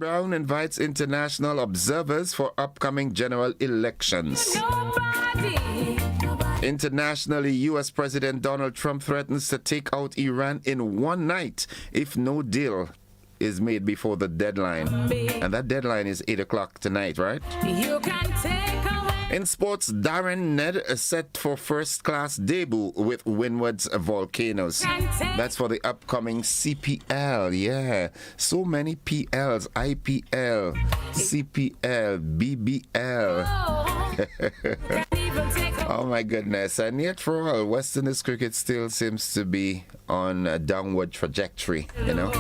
Brown invites international observers for upcoming general elections. Internationally, U.S. President Donald Trump threatens to take out Iran in one night if no deal is made before the deadline. And that deadline is 8 o'clock tonight, right? You can take away. In sports, Darren Ned is set for first-class debut with Windward's Volcanoes. That's for the upcoming CPL, yeah. So many PLs, IPL, CPL, BBL. Oh my goodness. And yet for all, West Indies cricket still seems to be on a downward trajectory, you know.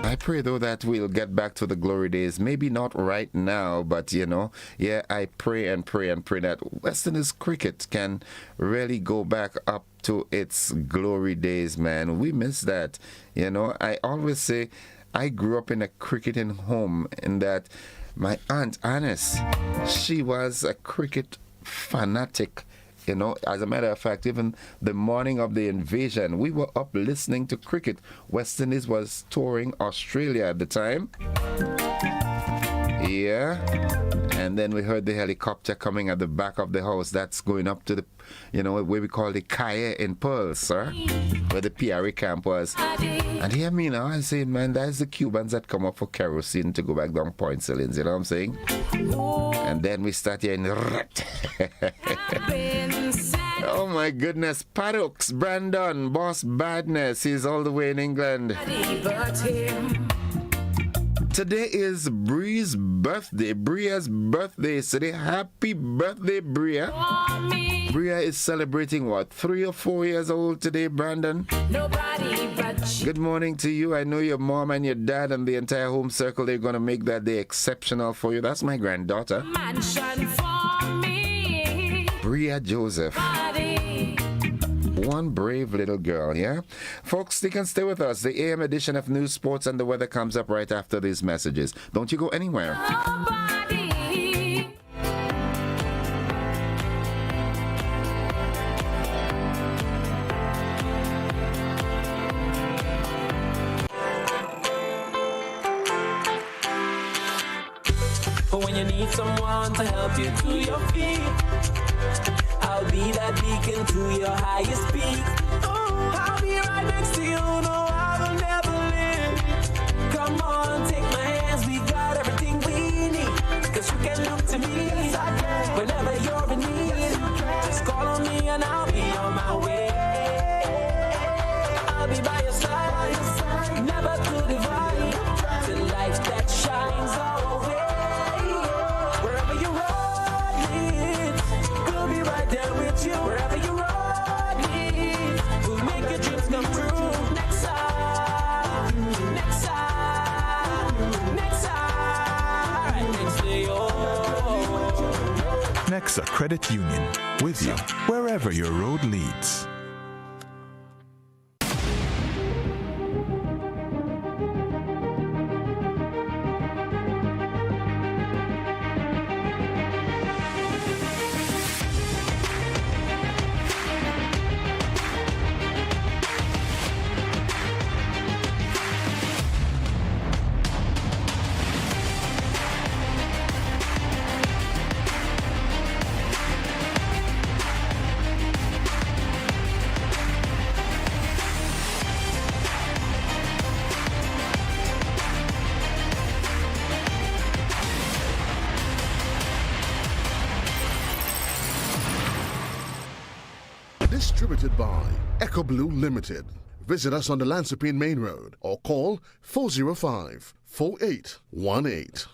I pray, though, that we'll get back to the glory days. Maybe not right now, but, you know, yeah, I pray and pray and pray that West Indies cricket can really go back up to its glory days, man. We miss that. You know, I always say I grew up in a cricketing home, in that my aunt, Annis, she was a cricket fanatic. You know, as a matter of fact, even the morning of the invasion, we were up listening to cricket. West Indies was touring Australia at the time. Yeah. And then we heard the helicopter coming at the back of the house. That's going up to the, you know, where we call the Kaya in Pearl, sir, where the PRA camp was. And hear me now, I'm saying, man, that's the Cubans that come up for kerosene to go back down Point Ceilings, you know what I'm saying? And then we start hearing oh my goodness, Paddocks, Brandon, Boss Badness, he's all the way in England. Today is Brea's birthday, Bria's birthday today. Happy birthday, Bria. Bria is celebrating what, 3 or 4 years old today, Brandon? Good morning to you. I know your mom and your dad and the entire home circle, they're going to make that day exceptional for you. That's my granddaughter, Bria Joseph. One brave little girl, yeah? Folks, they can stay with us. The AM edition of News, Sports, and the Weather comes up right after these messages. Don't you go anywhere. But when you need someone to help you to your feet, I'll be that beacon to your highest peak. Oh, I'll be right next to you, no, I will never leave. Come on, take my hands, we got everything we need. Cause you can look to me, whenever you're in need. Just call on me and I'll be on my way. I'll be by your side, never to divide. The light that shines our way. Wherever you run, we'll be right there with you. Wherever you run, we'll make your dreams come true. Next time, next time, next time, next day, oh. Nexa Credit Union, with you wherever your road leads. Distributed by Echo Blue Limited. Visit us on the Lansopine Main Road or call 405-4818.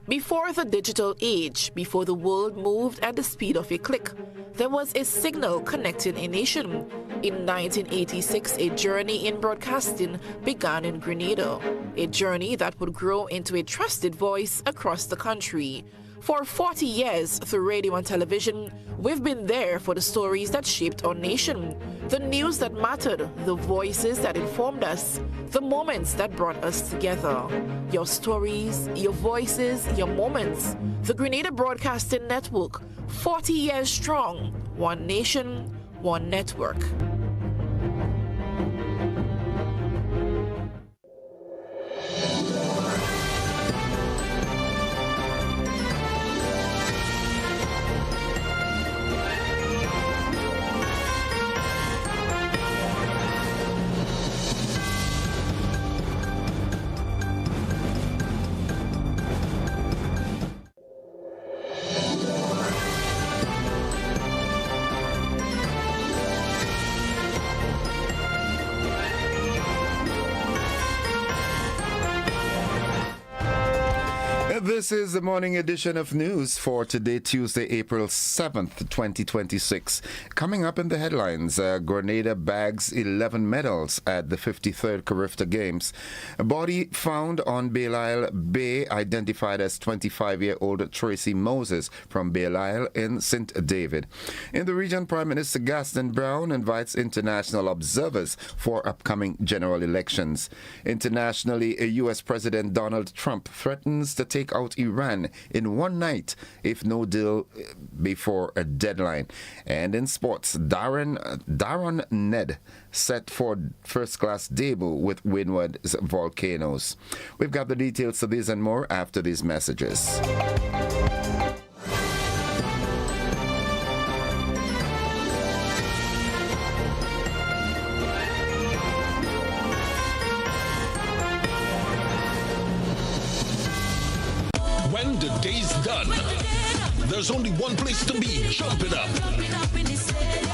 Before the digital age, before the world moved at the speed of a click, there was a signal connecting a nation. In 1986, a journey in broadcasting began in Grenada, a journey that would grow into a trusted voice across the country. For 40 years, through radio and television, we've been there for the stories that shaped our nation, the news that mattered, the voices that informed us, the moments that brought us together. Your stories, your voices, your moments. The Grenada Broadcasting Network, 40 years strong, one nation, one network. This is the morning edition of news for today, Tuesday, April 7th, 2026. Coming up in the headlines, Grenada bags 11 medals at the 53rd Carifta Games. A body found on Belial Bay identified as 25-year-old Tracy Moses from Belial in St. David. In the region, Prime Minister Gaston Brown invites international observers for upcoming general elections. Internationally, U.S. President Donald Trump threatens to take out Iran in one night if no deal before a deadline. And in sports, Darren Ned set for first-class debut with Windward's Volcanoes. We've got the details of these and more after these messages. When the day's done, there's only one place to be. Jump it up.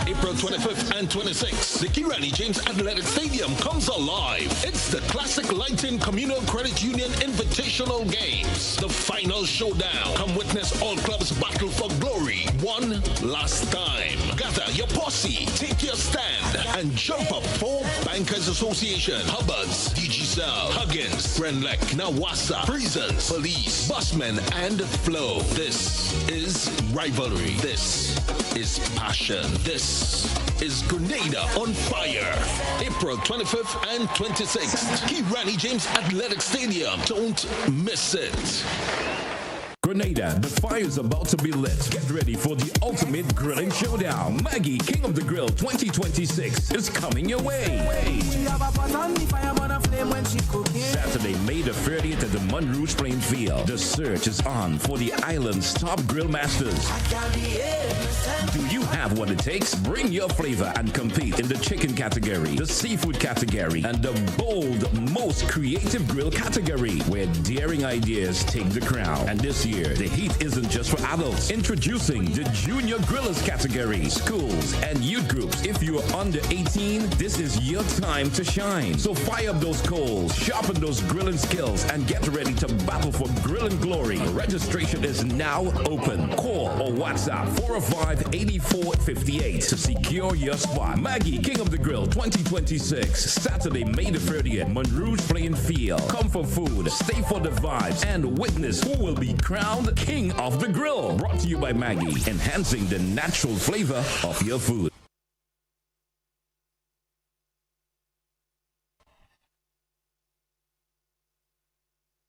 April 25th and 26th, the Kirani James Athletic Stadium comes alive. It's the Classic Lighting Communal Credit Union Invitational Games, the final showdown. Come witness all clubs battle for glory one last time. Gather your posse, take your stand, and jump up for Bankers Association, Hubbards, DigiCell, Huggins, Brenlek, Nawasa, Prisons, Police, Busmen, and Flow. This is rivalry. This is passion. This is Grenada on fire. April 25th and 26th. Kirani James Athletic Stadium. Don't miss it. Grenada, the fire's about to be lit. Get ready for the ultimate grilling showdown. Maggie, King of the Grill 2026 is coming your way. Saturday, May the 30th at the Munroos Plain Field. The search is on for the island's top grill masters. Do you have what it takes? Bring your flavor and compete in the chicken category, the seafood category, and the bold, most creative grill category, where daring ideas take the crown. And this year, the heat isn't just for adults. Introducing the Junior Grillers category. Schools and youth groups. If you're under 18, this is your time to shine. So fire up those coals, sharpen those grilling skills, and get ready to battle for grilling glory. Registration is now open. Call or WhatsApp 405-8458 to secure your spot. Maggie, King of the Grill 2026. Saturday, May the 30th, Munroos Plain Field. Come for food, stay for the vibes, and witness who will be crowned King of the Grill. Brought to you by Maggie, enhancing the natural flavor of your food.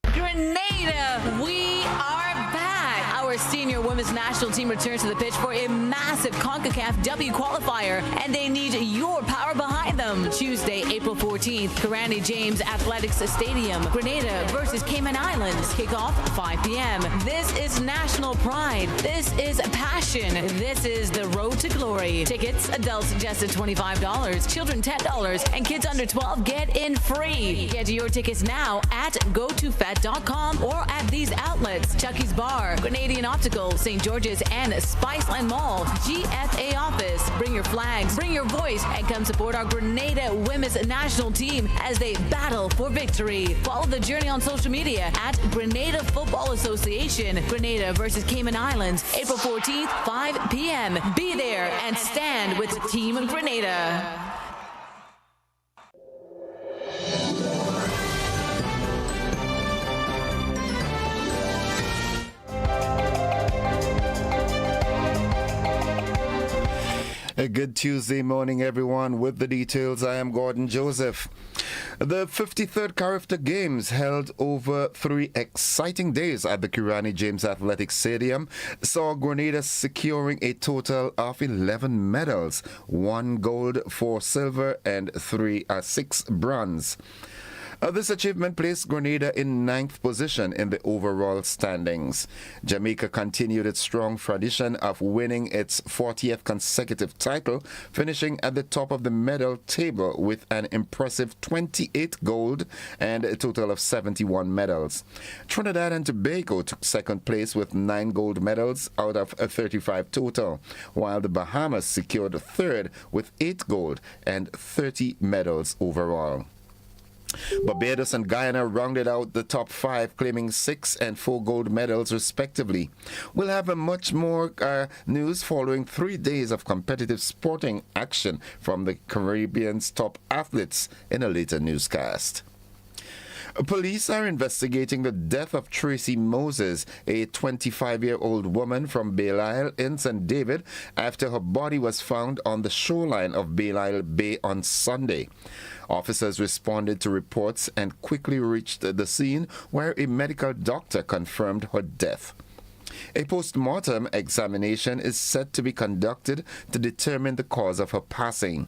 Grenada, we are back. Our senior women's national team returns to the pitch for a massive CONCACAF W qualifier, and they need your power behind them. Tuesday, April 14th, Kirani James Athletics Stadium, Grenada versus Cayman Islands. Kickoff 5 p.m. This is national pride. This is passion. This is the road to glory. Tickets, adults just at $25, children $10, and kids under 12 get in free. Get your tickets now at gotofet.com or at these outlets: Chucky's Bar, Grenadian Optical, St. George's, and Spiceland Mall. GFA office. Bring your flags, bring your voice, and come support our Grenada women's national team as they battle for victory. Follow the journey on social media at Grenada Football Association. Grenada versus Cayman Islands, April 14th, 5 p.m. Be there and stand with Team Grenada. A good Tuesday morning, everyone. With the details, I am Gordon Joseph. The 53rd Carifta Games, held over 3 exciting days at the Kirani James Athletic Stadium, saw Grenada securing a total of 11 medals, 1 gold, 4 silver, and 6 bronze. This achievement placed Grenada in 9th position in the overall standings. Jamaica continued its strong tradition of winning its 40th consecutive title, finishing at the top of the medal table with an impressive 28 gold and a total of 71 medals. Trinidad and Tobago took second place with 9 gold medals out of a 35 total, while the Bahamas secured third with 8 gold and 30 medals overall. Barbados and Guyana rounded out the top 5, claiming 6 and 4 gold medals respectively. We'll have a much more news following 3 days of competitive sporting action from the Caribbean's top athletes in a later newscast. Police are investigating the death of Tracy Moses, a 25-year-old woman from Belial in St. David, after her body was found on the shoreline of Belial Bay on Sunday. Officers responded to reports and quickly reached the scene, where a medical doctor confirmed her death. A post-mortem examination is set to be conducted to determine the cause of her passing.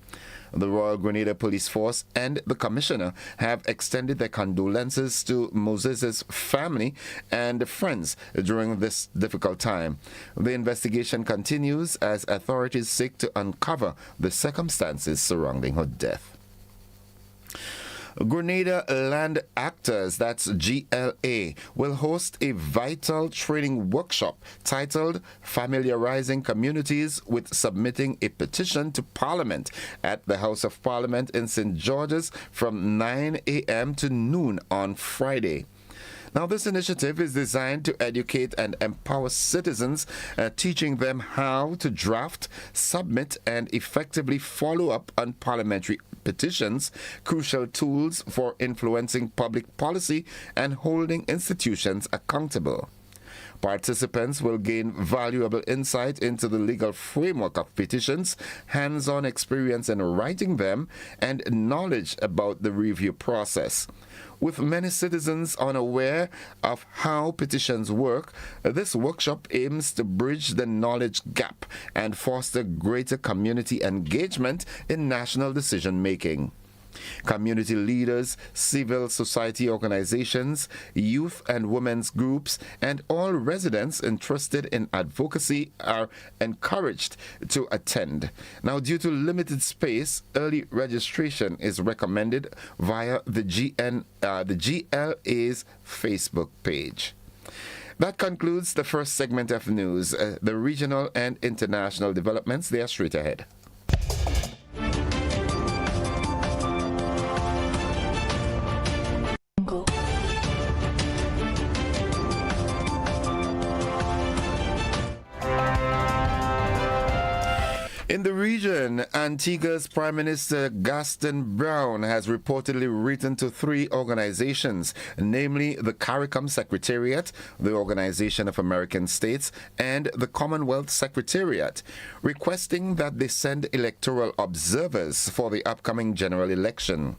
The Royal Grenada Police Force and the Commissioner have extended their condolences to Moses' family and friends during this difficult time. The investigation continues as authorities seek to uncover the circumstances surrounding her death. Grenada Land Actors, that's GLA, will host a vital training workshop titled Familiarizing Communities with Submitting a Petition to Parliament at the House of Parliament in St. George's from 9 a.m. to noon on Friday. Now, this initiative is designed to educate and empower citizens, teaching them how to draft, submit, and effectively follow up on parliamentary petitions, crucial tools for influencing public policy and holding institutions accountable. Participants will gain valuable insight into the legal framework of petitions, hands-on experience in writing them, and knowledge about the review process. With many citizens unaware of how petitions work, this workshop aims to bridge the knowledge gap and foster greater community engagement in national decision-making. Community leaders, civil society organizations, youth and women's groups, and all residents interested in advocacy are encouraged to attend. Now, due to limited space, early registration is recommended via the GLA's Facebook page. That concludes the first segment of news. The regional and international developments, they are straight ahead. In the region, Antigua's Prime Minister Gaston Brown has reportedly written to 3 organizations, namely the CARICOM Secretariat, the Organization of American States, and the Commonwealth Secretariat, requesting that they send electoral observers for the upcoming general election.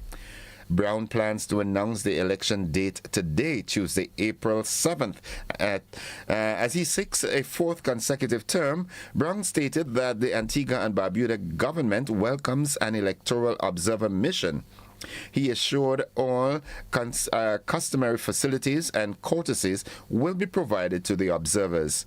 Brown plans to announce the election date today, Tuesday, April 7th. As he seeks a 4th consecutive term, Brown stated that the Antigua and Barbuda government welcomes an electoral observer mission. He assured all customary facilities and courtesies will be provided to the observers.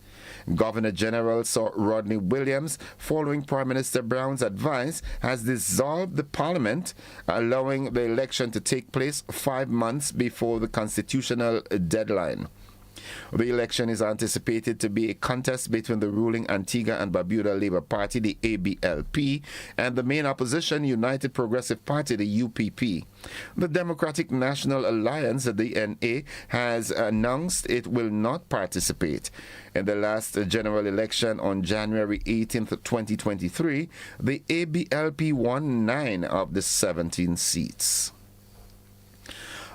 Governor General Sir Rodney Williams, following Prime Minister Brown's advice, has dissolved the parliament, allowing the election to take place 5 months before the constitutional deadline. The election is anticipated to be a contest between the ruling Antigua and Barbuda Labour Party, the ABLP, and the main opposition United Progressive Party, the UPP. The Democratic National Alliance, the DNA, has announced it will not participate. In the last general election on January 18th, 2023, the ABLP won 9 of the 17 seats.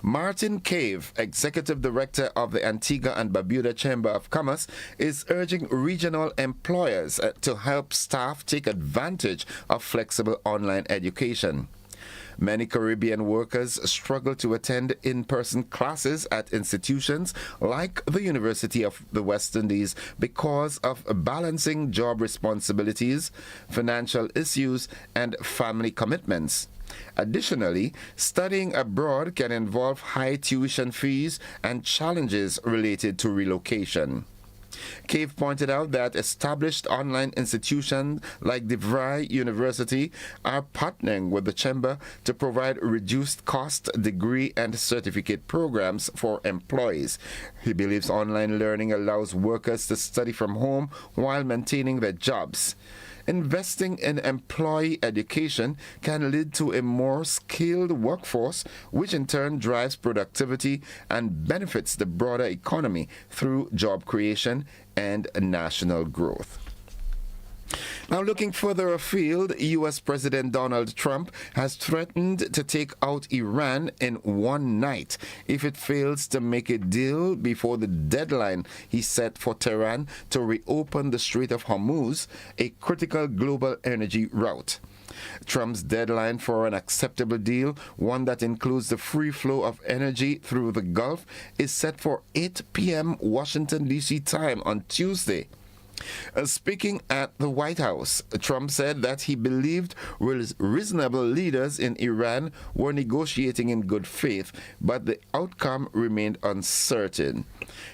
Martin Cave, Executive Director of the Antigua and Barbuda Chamber of Commerce, is urging regional employers to help staff take advantage of flexible online education. Many Caribbean workers struggle to attend in-person classes at institutions like the University of the West Indies because of balancing job responsibilities, financial issues, and family commitments. Additionally, studying abroad can involve high tuition fees and challenges related to relocation. Cave pointed out that established online institutions like DeVry University are partnering with the Chamber to provide reduced cost degree and certificate programs for employees. He believes online learning allows workers to study from home while maintaining their jobs. Investing in employee education can lead to a more skilled workforce, which in turn drives productivity and benefits the broader economy through job creation and national growth. Now, looking further afield, U.S. President Donald Trump has threatened to take out Iran in one night if it fails to make a deal before the deadline he set for Tehran to reopen the Strait of Hormuz, a critical global energy route. Trump's deadline for an acceptable deal, one that includes the free flow of energy through the Gulf, is set for 8 p.m. Washington, D.C. time on Tuesday. Speaking at the White House, Trump said that he believed reasonable leaders in Iran were negotiating in good faith, but the outcome remained uncertain.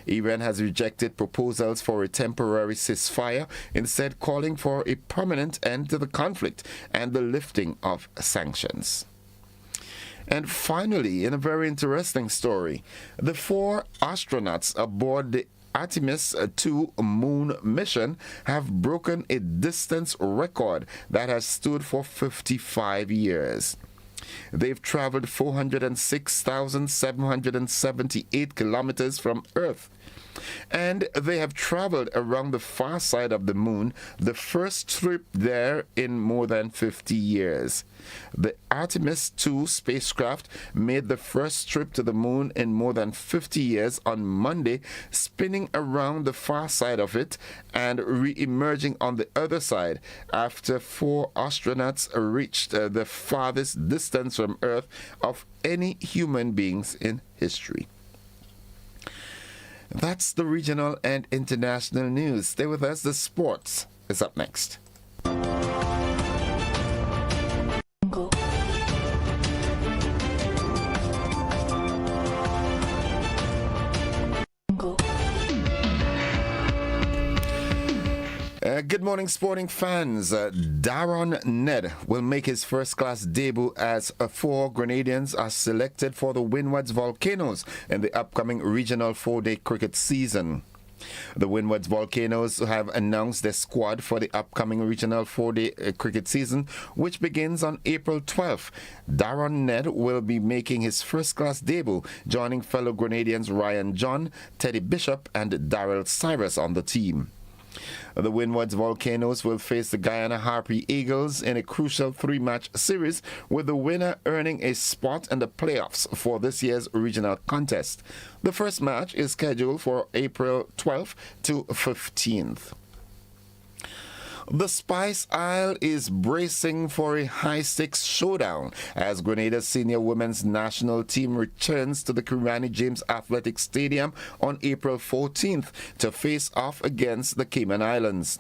Iran has rejected proposals for a temporary ceasefire, instead calling for a permanent end to the conflict and the lifting of sanctions. And finally, in a very interesting story, the 4 astronauts aboard the Artemis 2 moon mission have broken a distance record that has stood for 55 years. They've traveled 406,778 kilometers from Earth, and they have traveled around the far side of the moon, the first trip there in more than 50 years. The Artemis 2 spacecraft made the first trip to the moon in more than 50 years on Monday, spinning around the far side of it and re-emerging on the other side after 4 astronauts reached the farthest distance from Earth of any human beings in history. That's the regional and international news. Stay with us. The sports is up next. Good morning, sporting fans. Darron Ned will make his first-class debut as 4 Grenadians are selected for the Windwards Volcanoes in the upcoming regional 4-day cricket season. The Windwards Volcanoes have announced their squad for the upcoming regional 4-day cricket season, which begins on April 12th. Darron Ned will be making his first-class debut, joining fellow Grenadians Ryan John, Teddy Bishop and Daryl Cyrus on the team. The Windwards Volcanoes will face the Guyana Harpy Eagles in a crucial 3-match series, with the winner earning a spot in the playoffs for this year's regional contest. The first match is scheduled for April 12th to 15th. The Spice Isle is bracing for a high-stakes showdown as Grenada's senior women's national team returns to the Kirani James Athletic Stadium on April 14th to face off against the Cayman Islands.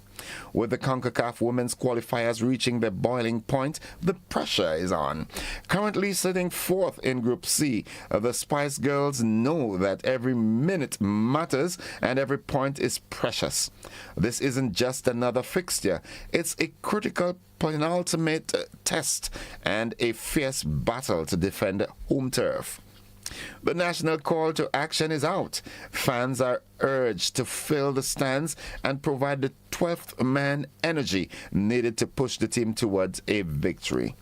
With the CONCACAF women's qualifiers reaching their boiling point, the pressure is on. Currently sitting 4th in Group C, the Spice Girls know that every minute matters and every point is precious. This isn't just another fixture, it's a critical penultimate test and a fierce battle to defend home turf. The national call to action is out. Fans are urged to fill the stands and provide the 12th man energy needed to push the team towards a victory.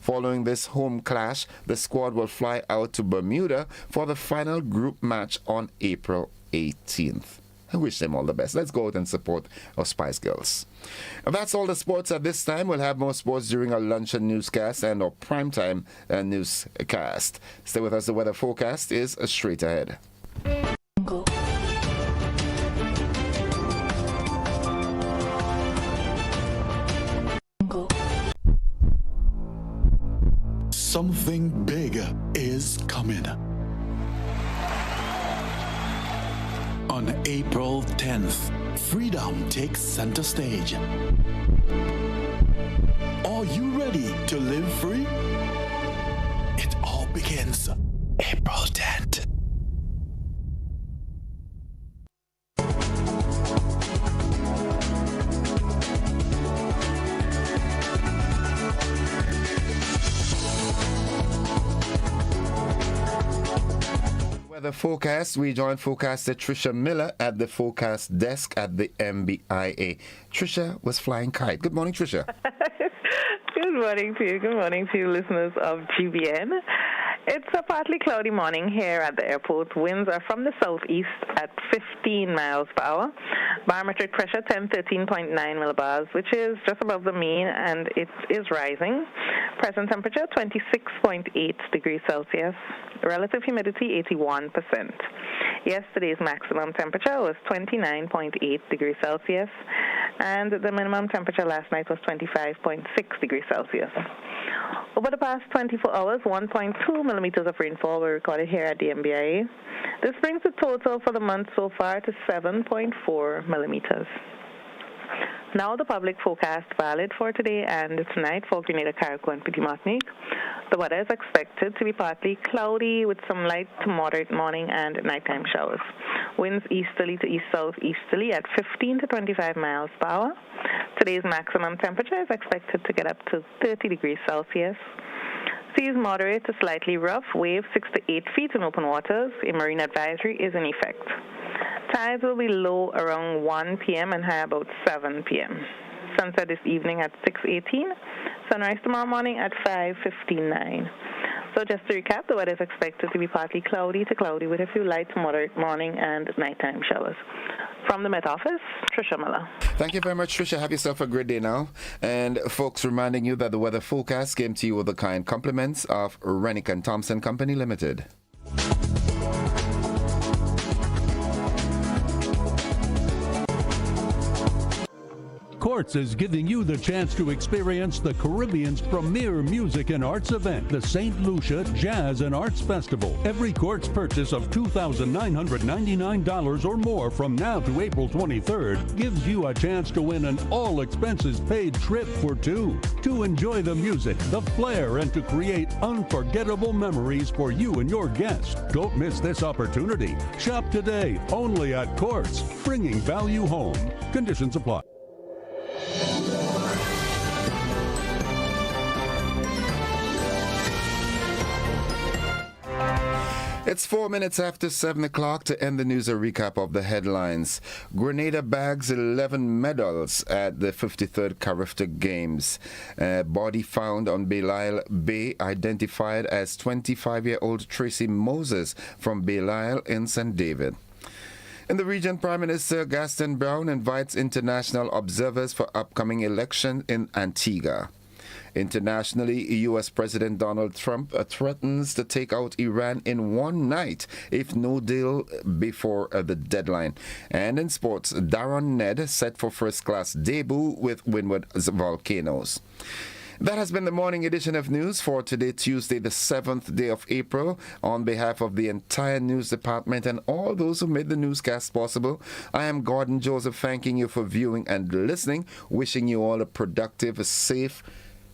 Following this home clash, the squad will fly out to Bermuda for the final group match on April 18th. I wish them all the best. Let's go out and support our Spice Girls. That's all the sports at this time. We'll have more sports during our luncheon newscast and our primetime newscast. Stay with us. The weather forecast is straight ahead. Something big is coming. On April 10th, freedom takes center stage. Are you ready to live free? It all begins April 10th. weather forecast. We join forecaster Trisha Miller at the forecast desk at the MBIA. Trisha was flying kite. Good morning, Trisha. Good morning to you. Good morning to you, listeners of GBN. It's a partly cloudy morning here at the airport. Winds are from the southeast at 15 miles per hour. Barometric pressure 1013.9 millibars, which is just above the mean, and it is rising. Present temperature 26.8 degrees Celsius. Relative humidity 81%. Yesterday's maximum temperature was 29.8 degrees Celsius, and the minimum temperature last night was 25.6 degrees Celsius. Over the past 24 hours, 1.2 millimeters of rainfall were recorded here at the MBIA. This brings the total for the month so far to 7.4 millimeters. Now the public forecast valid for today and tonight for Grenada, Carriacou, and Petit Martinique. The weather is expected to be partly cloudy with some light to moderate morning and nighttime showers. Winds easterly to east-southeasterly at 15 to 25 miles per hour. Today's maximum temperature is expected to get up to 30 degrees Celsius. Seas moderate to slightly rough, waves 6 to 8 feet in open waters. A marine advisory is in effect. Tides will be low around 1 p.m. and high about 7 p.m. Sunset this evening at 6:18. Sunrise tomorrow morning at 5:59. So just to recap, the weather is expected to be partly cloudy to cloudy with a few light to moderate morning and nighttime showers. From the Met Office, Trisha Miller. Thank you very much, Trisha. Have yourself a great day now. And folks, reminding you that the weather forecast came to you with the kind compliments of Rennick and Thompson Company Limited. Courts is giving you the chance to experience the Caribbean's premier music and arts event, the St. Lucia Jazz and Arts Festival. Every Courts purchase of $2,999 or more from now to April 23rd gives you a chance to win an all-expenses-paid trip for two to enjoy the music, the flair, and to create unforgettable memories for you and your guests. Don't miss this opportunity. Shop today only at Courts, bringing value home. Conditions apply. It's 4 minutes after 7 o'clock. To end the news, a recap of the headlines. Grenada bags 11 medals at the 53rd Carifta Games. Body found on Belial Bay, identified as 25-year-old Tracy Moses from Belial in St. David. In the region, Prime Minister Gaston Brown invites international observers for upcoming election in Antigua. Internationally, U.S. President Donald Trump threatens to take out Iran in one night if no deal before the deadline. And in sports, Darren Ned set for first-class debut with Windward Volcanoes. That has been the morning edition of news for today, Tuesday, the 7th day of April. On behalf of the entire news department and all those who made the newscast possible, I am Gordon Joseph, thanking you for viewing and listening, wishing you all a productive, safe,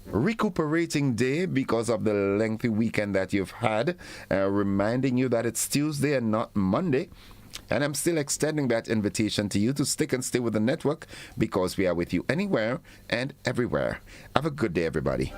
recuperating day because of the lengthy weekend that you've had, reminding you that it's Tuesday and not Monday. And I'm still extending that invitation to you to stick and stay with the network because we are with you anywhere and everywhere. Have a good day, everybody.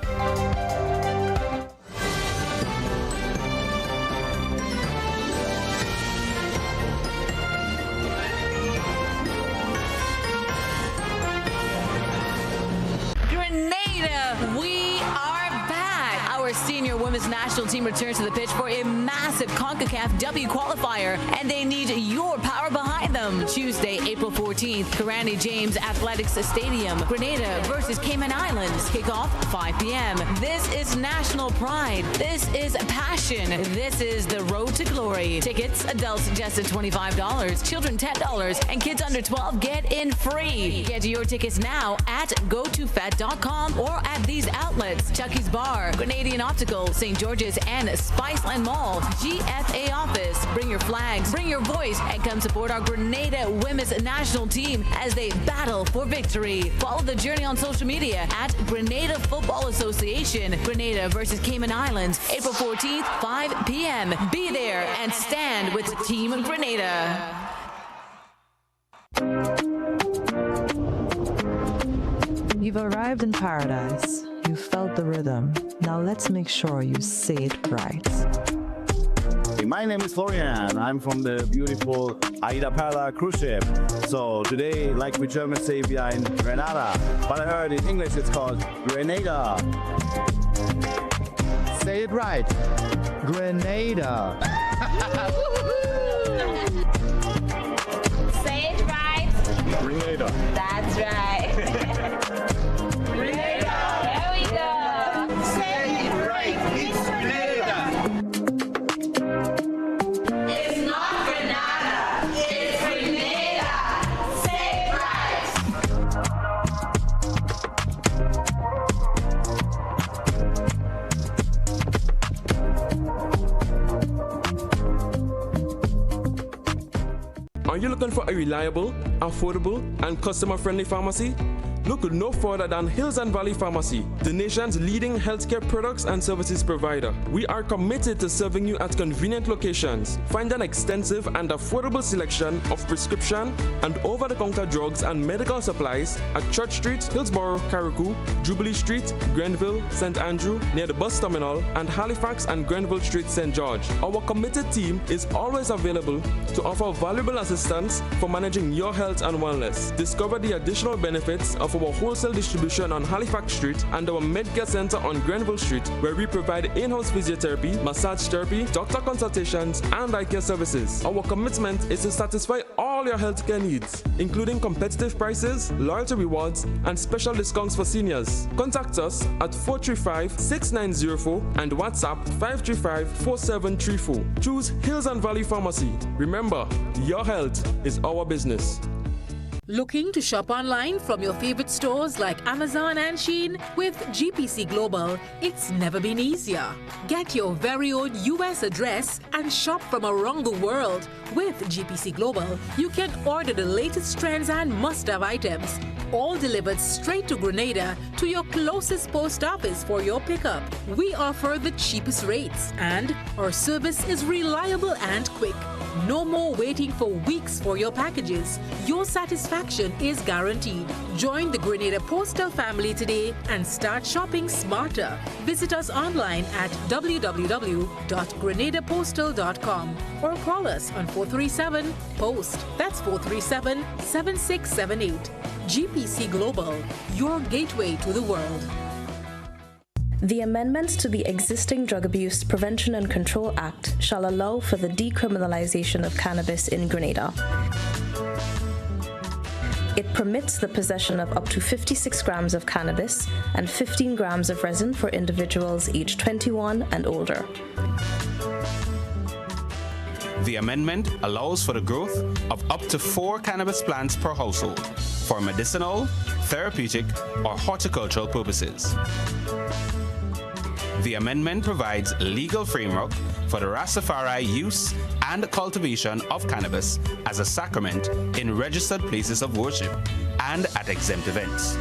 Grenada, we are back. Our senior women's national team returns to the pitch for a massive CONCACAF W qualifier, and they need your power behind them. Tuesday, April 14th, Grenada James Athletics Stadium. Grenada versus Cayman Islands. Kickoff 5 p.m. This is national pride. This is passion. This is the road to glory. Tickets, adults just at $25, children $10, and kids under 12 get in free. Get your tickets now at gotofet.com or at these outlets: Chucky's Bar, Grenadian Optical, St. George's, and Spiceland Mall. GFA office. Bring your flags, bring your voice, and come support our Grenada women's national team as they battle for victory. Follow the journey on social media at Grenada Football Association. Grenada versus Cayman Islands, April 14th, 5 p.m. Be there and stand with Team Grenada. You've arrived in paradise. You felt the rhythm. Now let's make sure you say it right. morning. My name is Florian. I'm from the beautiful Aida Perla cruise ship. So today, like we Germans say, we are in Grenada. But I heard in English it's called Grenada. Say it right. Grenada. Say it right. Grenada. That's right. Grenada. There we go. Say it right. It's Grenada. It's not Grenada. It's Grenada. Say it right. Are you looking for a reliable, affordable, and customer-friendly pharmacy? Look no further than Hills and Valley Pharmacy, the nation's leading healthcare products and services provider. We are committed to serving you at convenient locations. Find an extensive and affordable selection of prescription and over-the-counter drugs and medical supplies at Church Street, Hillsborough, Carriacou, Jubilee Street, Grenville, St. Andrew, near the bus terminal, and Halifax and Grenville Street, St. George. Our committed team is always available to offer valuable assistance for managing your health and wellness. Discover the additional benefits of our wholesale distribution on Halifax Street and our Medcare Center on Grenville Street, where we provide in-house physiotherapy, massage therapy, doctor consultations, and eye care services. Our commitment is to satisfy all your healthcare needs, including competitive prices, loyalty rewards, and special discounts for seniors. Contact us at 435-6904 and WhatsApp 535-4734. Choose Hills and Valley Pharmacy. Remember, your health is our business. Looking to shop online from your favorite stores like Amazon and Shein? With GPC Global, it's never been easier. Get your very own US address and shop from around the world. With GPC Global, you can order the latest trends and must-have items, all delivered straight to Grenada to your closest post office for your pickup. We offer the cheapest rates, and our service is reliable and quick. No more waiting for weeks for your packages. Your satisfaction is guaranteed. Join the Grenada Postal family today and start shopping smarter. Visit us online at www.grenadapostal.com or call us on 437-POST. That's 437-7678. GPC Global, your gateway to the world. The amendments to the existing Drug Abuse Prevention and Control Act shall allow for the decriminalization of cannabis in Grenada. It permits the possession of up to 56 grams of cannabis and 15 grams of resin for individuals aged 21 and older. The amendment allows for the growth of up to 4 cannabis plants per household for medicinal, therapeutic, or horticultural purposes. The amendment provides a legal framework for the Rastafari use and cultivation of cannabis as a sacrament in registered places of worship and at exempt events.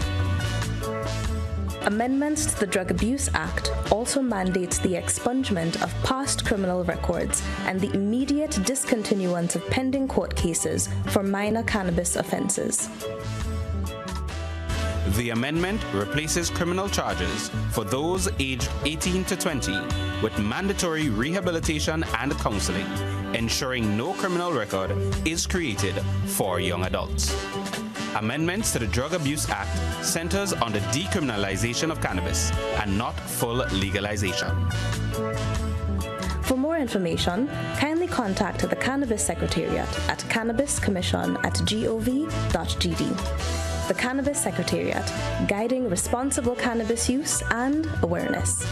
Amendments to the Drug Abuse Act also mandates the expungement of past criminal records and the immediate discontinuance of pending court cases for minor cannabis offences. The amendment replaces criminal charges for those aged 18 to 20 with mandatory rehabilitation and counseling, ensuring no criminal record is created for young adults. Amendments to the Drug Abuse Act centers on the decriminalization of cannabis and not full legalization. For more information, kindly contact the Cannabis Secretariat at cannabiscommission@gov.gd. The Cannabis Secretariat, guiding responsible cannabis use and awareness.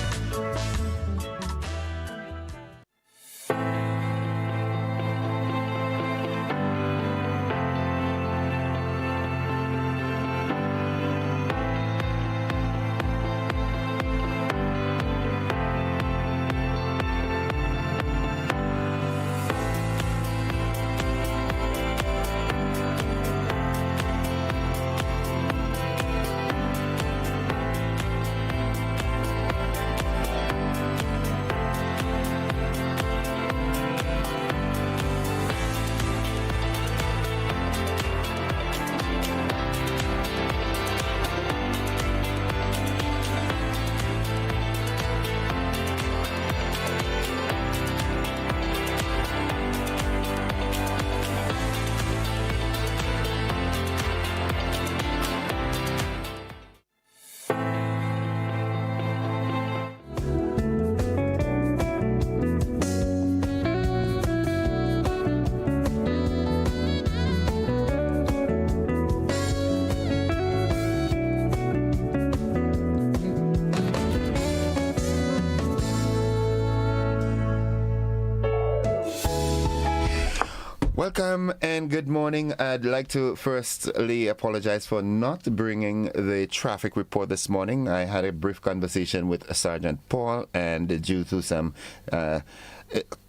Welcome and good morning. I'd like to firstly apologize for not bringing the traffic report this morning. I had a brief conversation with Sergeant Paul, and due to some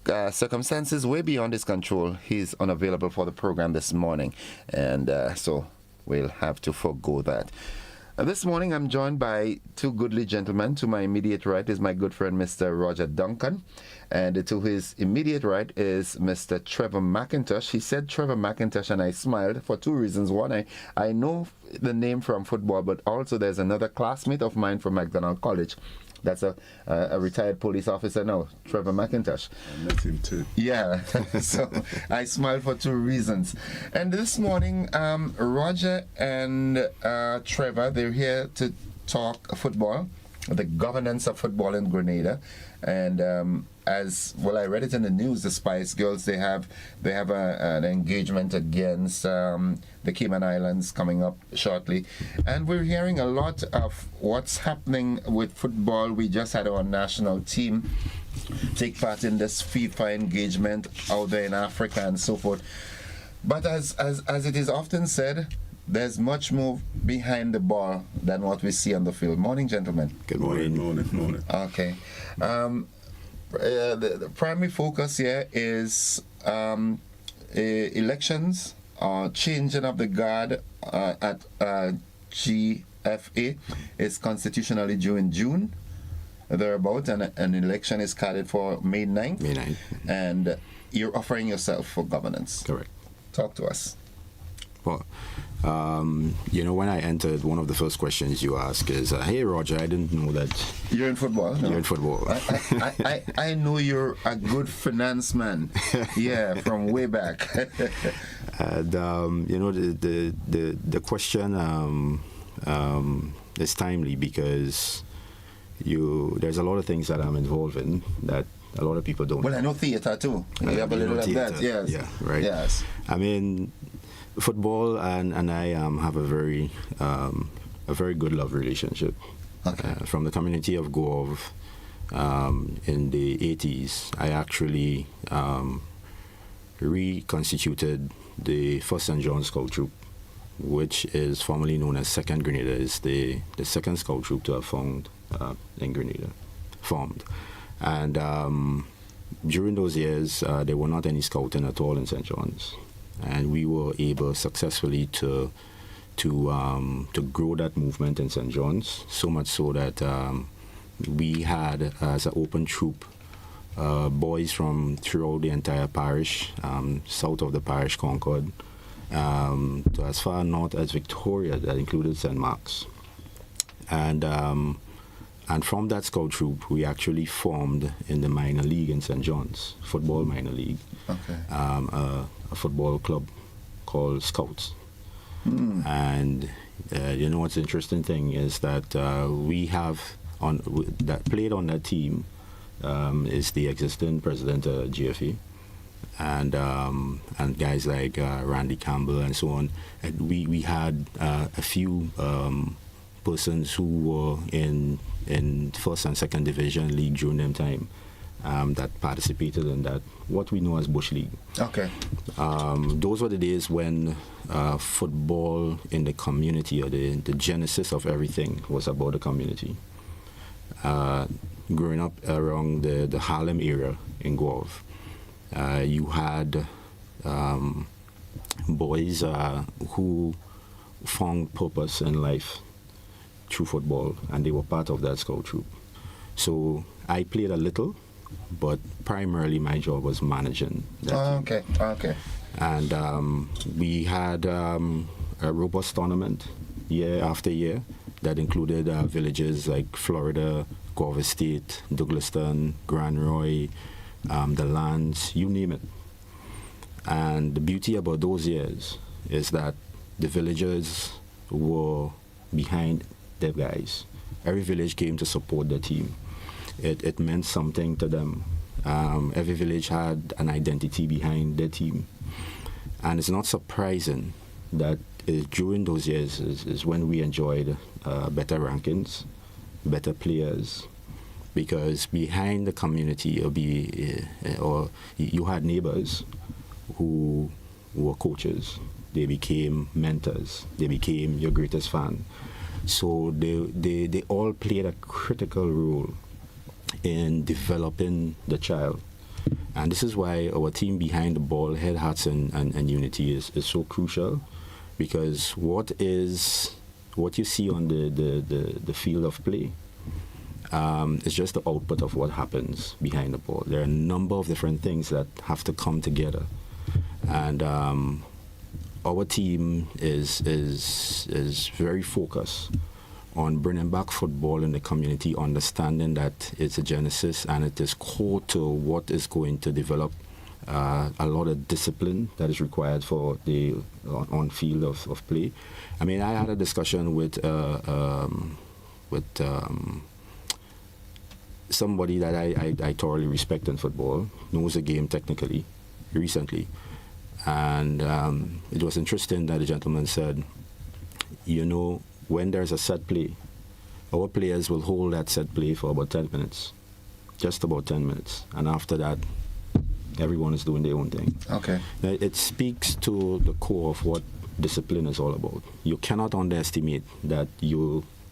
circumstances way beyond his control, he's unavailable for the program this morning, and so we'll have to forego that. This morning I'm joined by two goodly gentlemen. To my immediate right is my good friend Mr. Roger Duncan, and to his immediate right is Mr. Trevor McIntosh. He said Trevor McIntosh, and I smiled for two reasons. One, I know the name from football, but also there's another classmate of mine from McDonald College. That's a retired police officer now, Trevor McIntosh. I met him too. Yeah, so I smiled for two reasons. And this morning, Roger and Trevor, they're here to talk football, the governance of football in Grenada. And as well, I read it in the news, the Spice Girls, they have an engagement against the Cayman Islands coming up shortly. And we're hearing a lot of what's happening with football. We just had our national team take part in this FIFA engagement out there in Africa and so forth. But as it is often said, there's much more behind the ball than what we see on the field. Morning, gentlemen. Good morning. Morning. Okay. The primary focus here is elections, changing of the guard at GFA is constitutionally due in June, thereabout, and an election is carded for May 9th. May 9th. And you're offering yourself for governance. Correct. Talk to us. Well, when I entered, one of the first questions you ask is, hey, Roger, I didn't know that you're in football. You're in football. I know you're a good finance man. Yeah, from way back. And, the question is timely because there's a lot of things that I'm involved in that a lot of people don't. Well, I know theater too. You have a little of that, yes. Yeah, right. Yes. I mean, football and I have a very good love relationship. Okay. From the community of Gov in the 80s, I actually reconstituted the first St. John's Scout Troop, which is formerly known as 2nd Grenada. Is the second Scout Troop to have formed in Grenada. And during those years, there were not any scouting at all in St. John's. And we were able successfully to grow that movement in St. John's, so much so that we had, as an open troop, boys from throughout the entire parish, south of the parish Concord, to as far north as Victoria, that included St. Mark's. And from that scout troop, we actually formed in the minor league in St. John's, football minor league, a football club called Scouts. And what's the interesting thing is that we have that played on that team is the existing president of GFA, and guys like Randy Campbell and so on. And we had a few persons who were in first and second division league during them time that participated in that, what we know as Bush League. Okay. Those were the days when football in the community, or the genesis of everything, was about the community. Growing up around the Harlem area in Guelph, you had boys who found purpose in life through football, and they were part of that scout troop. So I played a little, but primarily my job was managing that team. Okay. And we had a robust tournament year after year that included villages like Florida, Guava State, Douglaston, Grand Roy, the Lands, you name it. And the beauty about those years is that the villagers were behind their guys. Every village came to support the team. It meant something to them. Every village had an identity behind their team. And it's not surprising that during those years is when we enjoyed better rankings, better players, because behind the community or you had neighbors who were coaches. They became mentors. They became your greatest fan. So they all played a critical role in developing the child. And this is why our team behind the ball, Head, Hearts, and Unity is so crucial, because what you see on the field of play is just the output of what happens behind the ball. There are a number of different things that have to come together. And our team is very focused on bringing back football in the community, understanding that it's a genesis and it is core to what is going to develop a lot of discipline that is required for the on field of play. I mean, I had a discussion with somebody that I thoroughly respect in football, knows the game technically, recently. And it was interesting that the gentleman said, you know, when there's a set play, our players will hold that set play for about 10 minutes, just about 10 minutes. And after that, everyone is doing their own thing. Okay. Now, it speaks to the core of what discipline is all about. You cannot underestimate that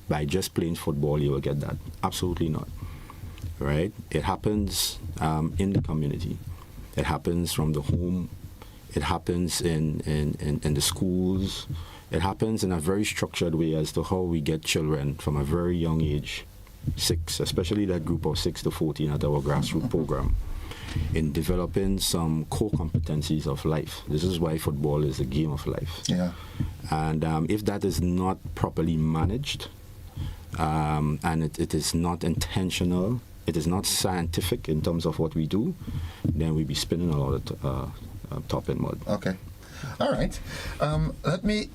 by just playing football, you will get that. Absolutely not. Right? It happens in the community. It happens from the home. It happens in the schools. It happens in a very structured way as to how we get children from a very young age, 6, especially that group of 6 to 14 at our grassroots program, in developing some core competencies of life. This is why football is a game of life. Yeah. And if that is not properly managed, and it is not intentional, it is not scientific in terms of what we do, then we be spinning a lot of top in mud. Okay. All right. Let me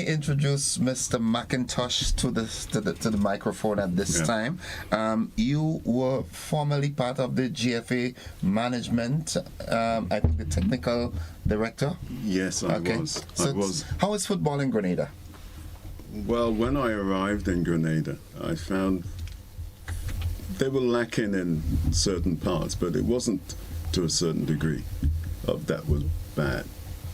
introduce Mr. McIntosh to the microphone at this time. You were formerly part of the GFA management. I think the technical director. Yes, I was. So I was. How is football in Grenada? Well, when I arrived in Grenada, I found they were lacking in certain parts, but it wasn't to a certain degree that was bad.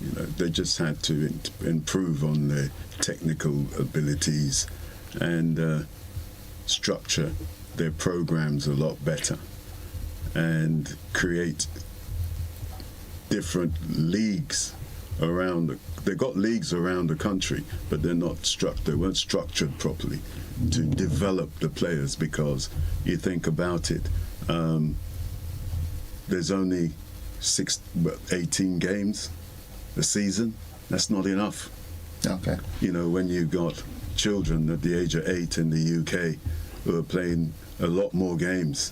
You know, they just had to improve on their technical abilities and structure their programs a lot better and create different leagues around they got leagues around the country, but they weren't structured properly to develop the players, because you think about it, there's only 18 games a season. That's not enough. Okay. You know, when you've got children at the age of 8 in the UK who are playing a lot more games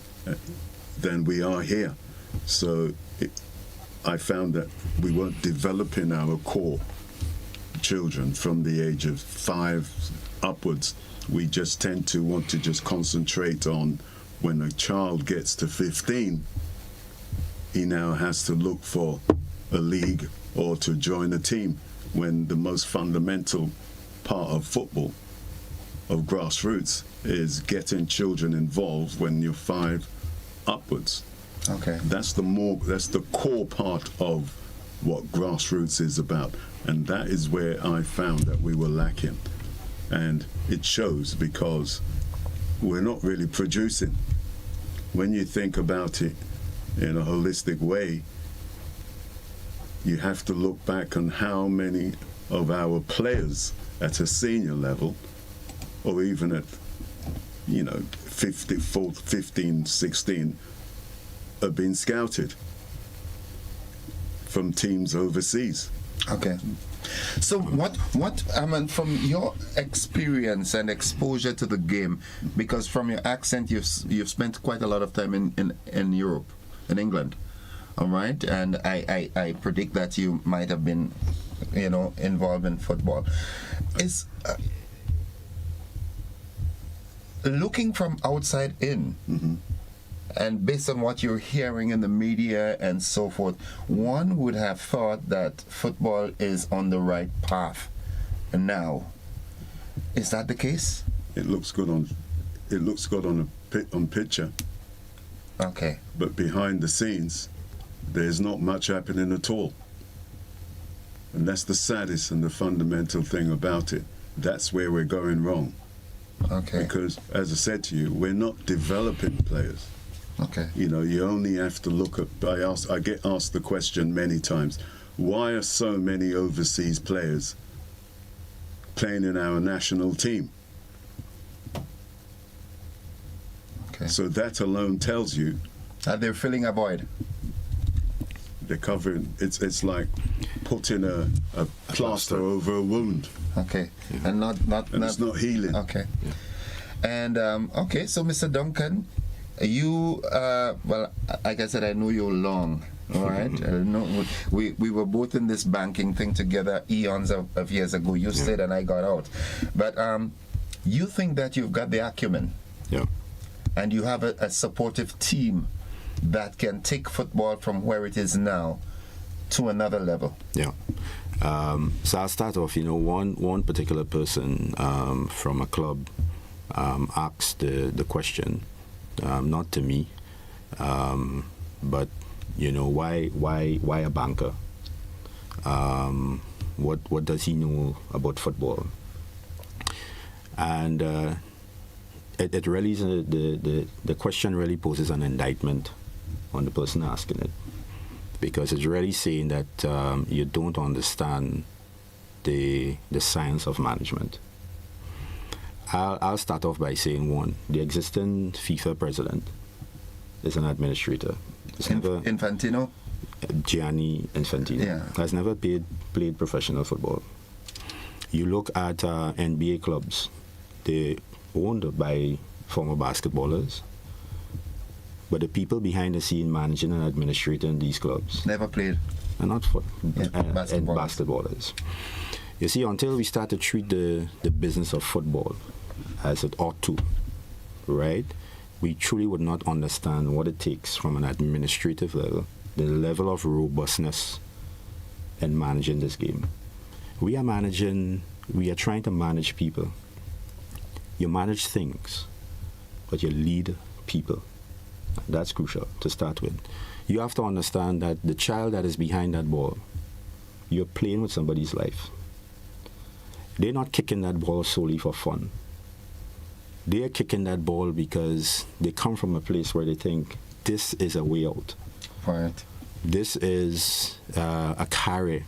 than we are here. So I found that we weren't developing our core children from the age of 5 upwards. We just tend to want to just concentrate on when a child gets to 15, he now has to look for a league or to join a team, when the most fundamental part of football, of grassroots, is getting children involved when you're 5 upwards. Okay. That's the core part of what grassroots is about, and that is where I found that we were lacking, and it shows because we're not really producing. When you think about it in a holistic way, you have to look back on how many of our players at a senior level, or even at 15, 16, have been scouted from teams overseas. Okay. So what I mean, from your experience and exposure to the game, because from your accent you've spent quite a lot of time in Europe, in England, all right, and I predict that you might have been involved in football. Is looking from outside in, and based on what you're hearing in the media and so forth, one would have thought that football is on the right path now. Is that the case? It looks good on picture. Okay. But behind the scenes, there's not much happening at all. And that's the saddest and the fundamental thing about it. That's where we're going wrong. Okay. Because, as I said to you, we're not developing players. Okay. You know, you only have to look at. I get asked the question many times: why are so many overseas players playing in our national team? Okay. So that alone tells you that they're filling a void. They're covering. It's like putting a plaster over a wound. Okay. And not it's not healing. Okay. Yeah. And okay, so Mr. Duncan, you well, like I said, I know you long. All right. We were both in this banking thing together eons of years ago. You stayed and I got out. But you think that you've got the acumen. Yeah. And you have a supportive team that can take football from where it is now to another level. Yeah. So I'll start off. You know, one particular person from a club asked the question, not to me, but you know, why a banker? What does he know about football? And it really is the question really poses an indictment on the person asking it, because it's really saying that you don't understand the science of management. I'll start off by saying one: the existing FIFA president is an administrator. Infantino? Gianni Infantino. Yeah. Has never played professional football. You look at NBA clubs, they're owned by former basketballers, but the people behind the scene managing and administrating these clubs never played. And not basketballers. You see, until we start to treat the business of football as it ought to, right, we truly would not understand what it takes from an administrative level, the level of robustness in managing this game. We are trying to manage people. You manage things, but you lead people. That's crucial to start with. You have to understand that the child that is behind that ball, you're playing with somebody's life. They're not kicking that ball solely for fun. They're kicking that ball because they come from a place where they think this is a way out. Right. This is a carry.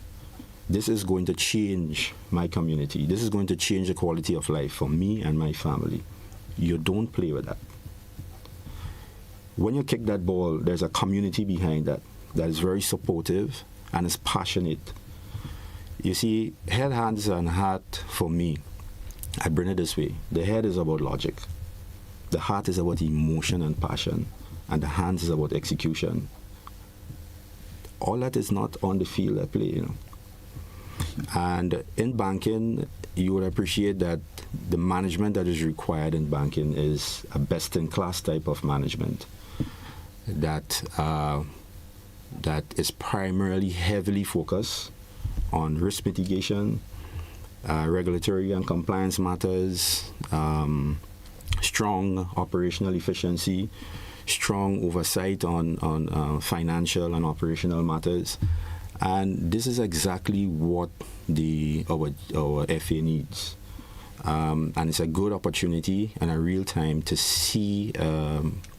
This is going to change my community. This is going to change the quality of life for me and my family. You don't play with that. When you kick that ball, there's a community behind that is very supportive and is passionate. You see, head, hands, and heart for me, I bring it this way. The head is about logic. The heart is about emotion and passion. And the hands is about execution. All that is not on the field at play, you know. And in banking, you would appreciate that the management that is required in banking is a best-in-class type of management that is primarily heavily focused on risk mitigation, regulatory and compliance matters, strong operational efficiency, strong oversight on financial and operational matters. And this is exactly what our FA needs. And it's a good opportunity and a real time to see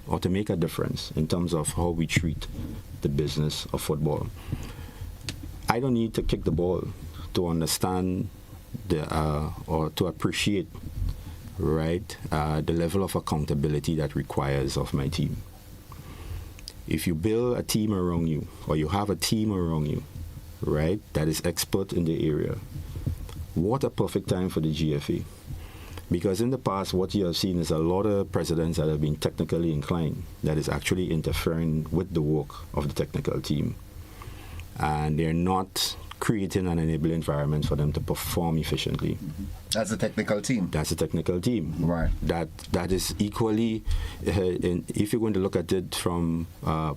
or to make a difference in terms of how we treat the business of football. I don't need to kick the ball to understand or to appreciate, right, the level of accountability that requires of my team. If you build a team around you, or you have a team around you, right, that is expert in the area, what a perfect time for the GFA. Because in the past, what you have seen is a lot of presidents that have been technically inclined that is actually interfering with the work of the technical team. And they're not creating an enabling environment for them to perform efficiently. That's a technical team. That's a technical team. Right. That is equally, if you're going to look at it from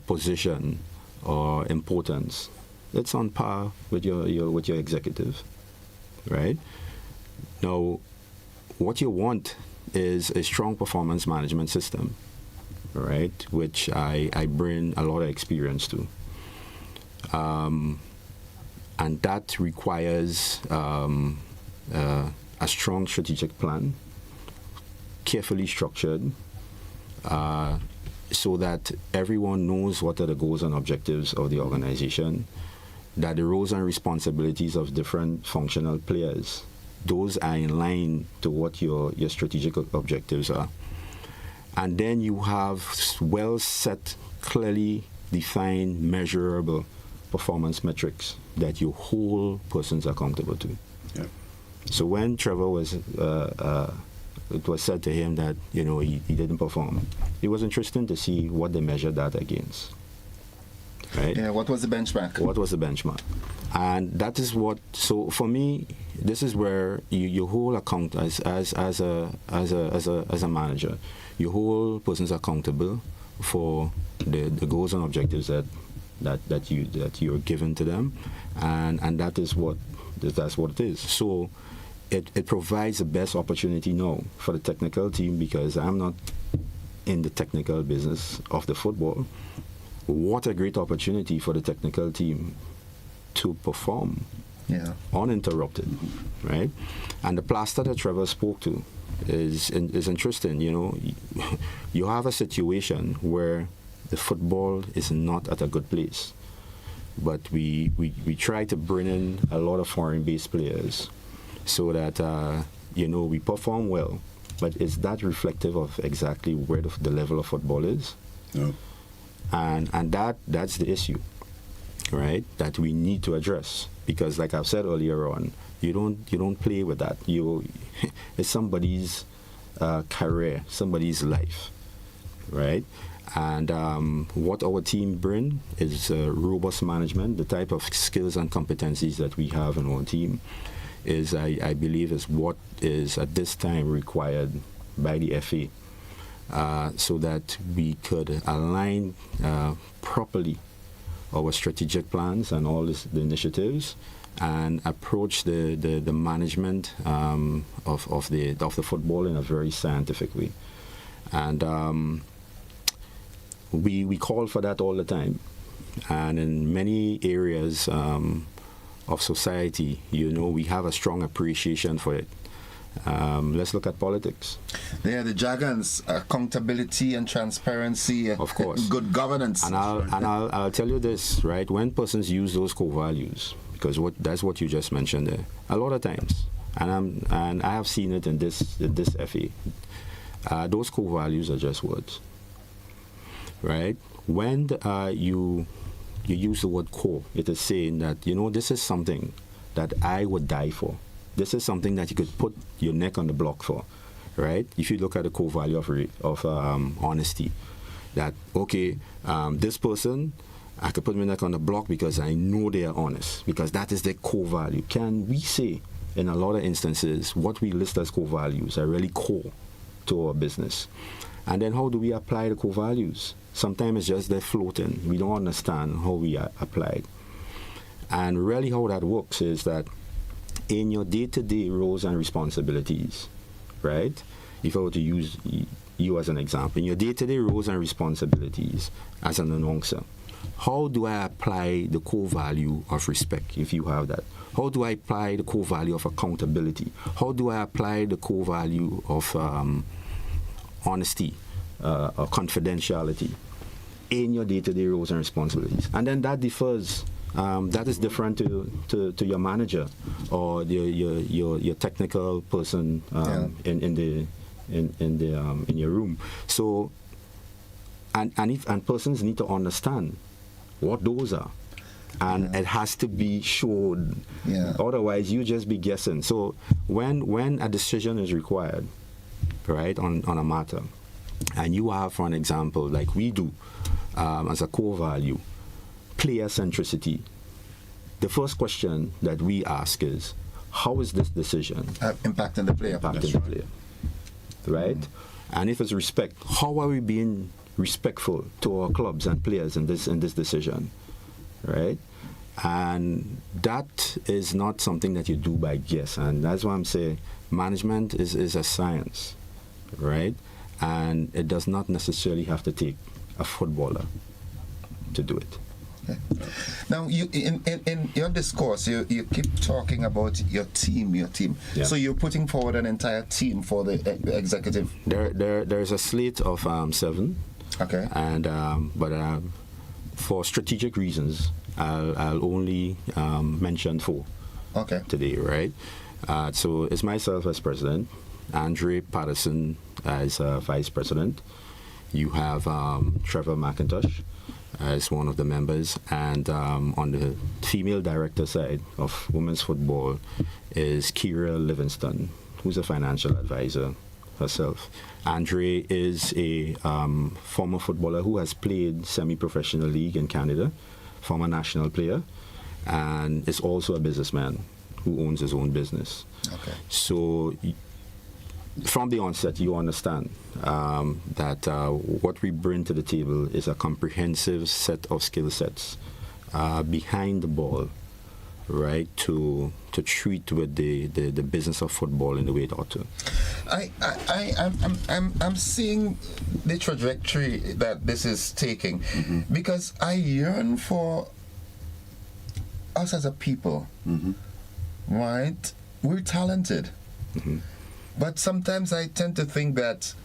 position or importance, it's on par with your executive, right? Now, what you want is a strong performance management system, right? Which I bring a lot of experience to. And that requires a strong strategic plan, carefully structured, so that everyone knows what are the goals and objectives of the organization, that the roles and responsibilities of different functional players, those are in line to what your strategic objectives are. And then you have well set, clearly defined, measurable performance metrics that you hold persons accountable to. Yeah. So when Trevor was, it was said to him that, he didn't perform, it was interesting to see what they measured that against. Right? Yeah, what was the benchmark? What was the benchmark? And that is what, so for me, this is where you hold account as a manager. You hold persons accountable for the goals and objectives that you're given to them, and that's what it is. So it provides the best opportunity now for the technical team, because I'm not in the technical business of the football. What a great opportunity for the technical team to perform uninterrupted, right? And the plaster that Trevor spoke to is interesting. You have a situation where the football is not at a good place, but we try to bring in a lot of foreign-based players so that we perform well. But is that reflective of exactly where the level of football is? No. And that's the issue, right? That we need to address, because, like I've said earlier on, you don't play with that. It's somebody's career, somebody's life, right? And what our team bring is robust management. The type of skills and competencies that we have in our team is, I believe, is what is at this time required by the FA. So that we could align properly our strategic plans and all the initiatives, and approach the management of the football in a very scientific way. And we call for that all the time. And in many areas of society, we have a strong appreciation for it. Let's look at politics. Yeah, the jargons, accountability and transparency, of course, good governance. And I'll tell you this, right? When persons use those core values, because that's what you just mentioned there, a lot of times, and I have seen it in this FA, those core values are just words, right? When you use the word core, it is saying that this is something that I would die for. This is something that you could put your neck on the block for, right? If you look at the core value of honesty, that, this person, I could put my neck on the block because I know they are honest, because that is their core value. Can we say, in a lot of instances, what we list as core values are really core to our business? And then how do we apply the core values? Sometimes it's just they're floating. We don't understand how we are applied. And really how that works is that in your day-to-day roles and responsibilities, right? If I were to use you as an example, in your day-to-day roles and responsibilities as an announcer, how do I apply the core value of respect, if you have that? How do I apply the core value of accountability? How do I apply the core value of honesty or confidentiality in your day-to-day roles and responsibilities? And then that differs. That is different to your manager or your technical person in your room. So, and persons need to understand what those are, and it has to be shown. Yeah. Otherwise, you just be guessing. So when a decision is required, right, on a matter, and you have, for an example, like we do, as a core value, player centricity, the first question that we ask is, how is this decision impacting the player? Right? And if it's respect, how are we being respectful to our clubs and players in this decision? Right? And that is not something that you do by guess. And that's why I'm saying management is a science, right? And it does not necessarily have to take a footballer to do it. Now, you in your discourse, you keep talking about your team. Yeah. So you're putting forward an entire team for the executive. There's a slate of 7. Okay. And but for strategic reasons, I'll only mention 4. Okay. Today, right? So it's myself as president, Andre Patterson as vice president. You have Trevor McIntosh as one of the members, and on the female director side of women's football is Kira Livingston, who's a financial advisor herself. Andre is a former footballer who has played semi-professional league in Canada, former national player, and is also a businessman who owns his own business. Okay. So from the onset, you understand that what we bring to the table is a comprehensive set of skill sets behind the ball, right? To treat with the business of football in the way it ought to. I'm seeing the trajectory that this is taking, because I yearn for us as a people, right? We're talented. But sometimes I tend to think that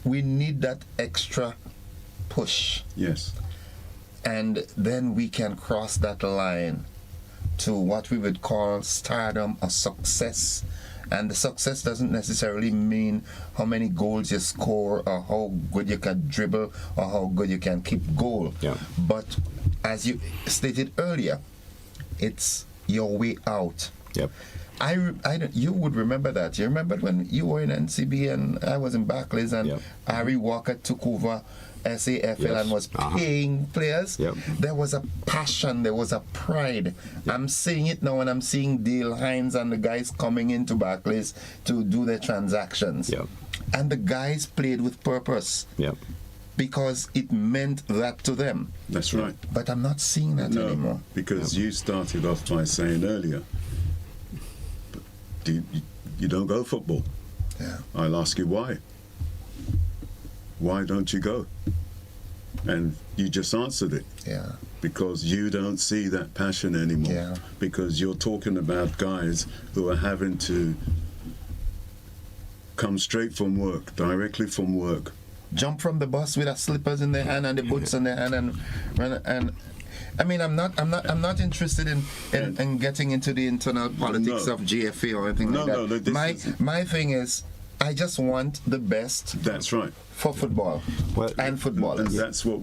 we need that extra push. Yes. And then we can cross that line to what we would call stardom or success. And the success doesn't necessarily mean how many goals you score or how good you can dribble or how good you can keep goal. Yeah. But as you stated earlier, it's your way out. Yep. You would remember that. You remember when you were in NCB and I was in Barclays and Harry Walker took over SAFL and was paying players? Yep. There was a passion, there was a pride. I'm seeing it now, and I'm seeing Dale Hines and the guys coming into Barclays to do their transactions. Yep. And the guys played with purpose. Yep. Because it meant that to them. That's right. But I'm not seeing that anymore. Because you started off by saying earlier, you don't go football. Yeah. I'll ask you why. Why don't you go? And you just answered it. Yeah. Because you don't see that passion anymore. Yeah. Because you're talking about guys who are having to come straight from work, directly from work. Jump from the bus with the slippers in their hand and the boots in their hand and I mean, I'm not interested in getting into the internal politics of GFA or anything like that. My thing is, I just want the best. That's right. For football and footballers. And that's what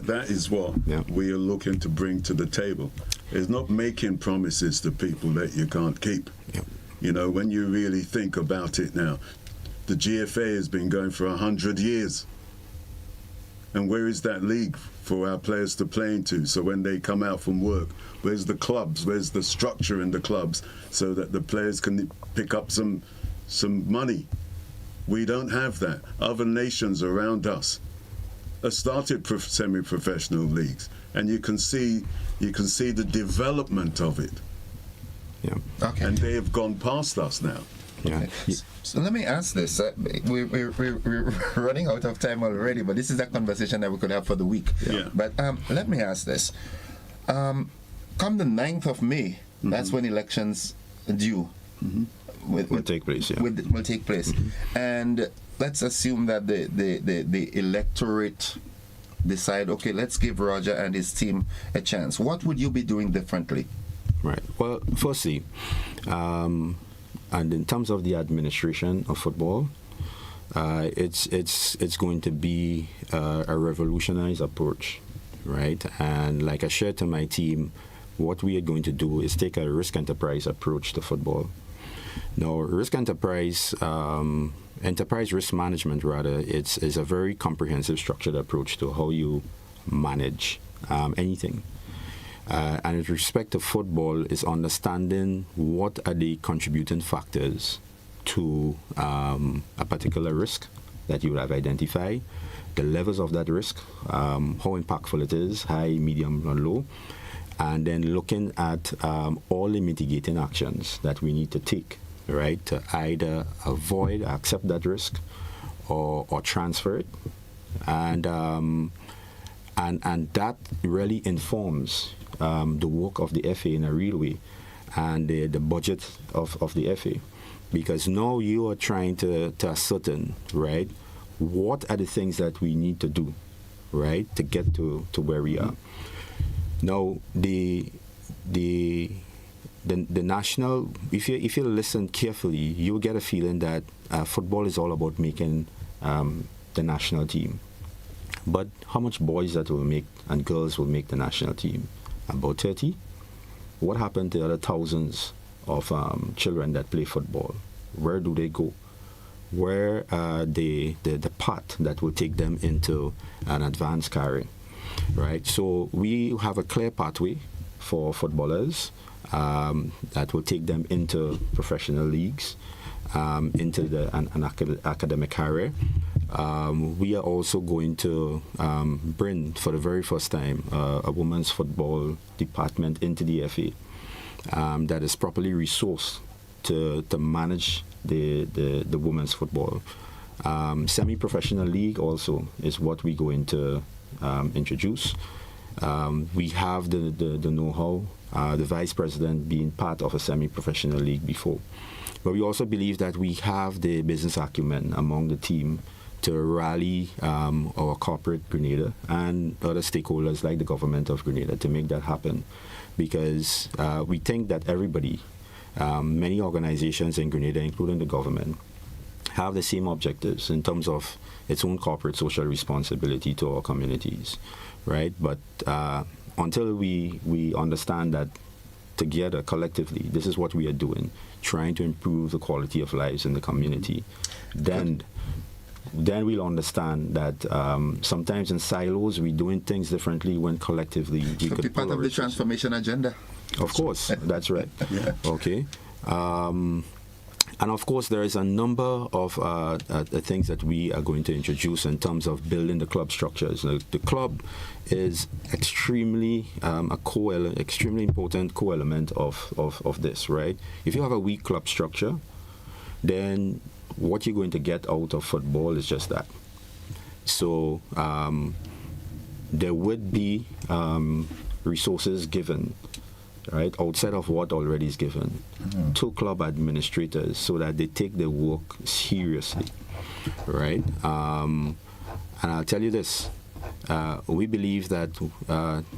that is what we are looking to bring to the table. It's not making promises to people that you can't keep. Yep. You know, when you really think about it now, the GFA has been going for 100 years. And where is that league for our players to play into? So when they come out from work, where's the clubs? Where's the structure in the clubs so that the players can pick up some money? We don't have that. Other nations around us have started semi-professional leagues, and you can see the development of it. Yeah. Okay. And they have gone past us now. Yeah. So let me ask this. We're running out of time already, but this is a conversation that we could have for the week. Yeah. But let me ask this. Come the 9th of May, that's when elections due. Will take place, yeah. Will take place. And let's assume that the electorate decide, okay, let's give Roger and his team a chance. What would you be doing differently? Right. Well, firstly, and in terms of the administration of football, it's going to be a revolutionized approach, right? And like I shared to my team, what we are going to do is take a risk enterprise approach to football. Now, enterprise risk management, rather, is a very comprehensive, structured approach to how you manage anything. And with respect to football, is understanding what are the contributing factors to a particular risk that you would have identified, the levels of that risk, how impactful it is, high, medium, or low, and then looking at all the mitigating actions that we need to take, right, to either avoid, accept that risk, or transfer it, and And that really informs the work of the FA in a real way, and the budget of the FA. Because now you are trying to ascertain, right, what are the things that we need to do, right, to get to where we are. Now, the national, if you listen carefully, you'll get a feeling that football is all about making the national team. But how much boys that will make and girls will make the national team? About 30? What happened to the other thousands of children that play football? Where do they go? Where are the path that will take them into an advanced career, right? So we have a clear pathway for footballers that will take them into professional leagues, into an academic career. We are also going to bring, for the very first time, a women's football department into the FA that is properly resourced to manage the women's football. Semi-professional league also is what we're going to introduce. We have the know-how, the vice president being part of a semi-professional league before. But we also believe that we have the business acumen among the team to rally our corporate Grenada and other stakeholders like the government of Grenada to make that happen. Because we think that everybody, many organizations in Grenada, including the government, have the same objectives in terms of its own corporate social responsibility to our communities, right? But until we understand that together, collectively, this is what we are doing, trying to improve the quality of lives in the community, then we'll understand that sometimes in silos we're doing things differently when collectively we could be part of the transformation agenda. Of course, that's right. Yeah. Okay. And of course, there is a number of things that we are going to introduce in terms of building the club structures. The club is extremely extremely important co-element of this, right? If you have a weak club structure, then what you're going to get out of football is just that. So there would be resources given, right, outside of what already is given, to club administrators so that they take their work seriously, right? And I'll tell you this, we believe that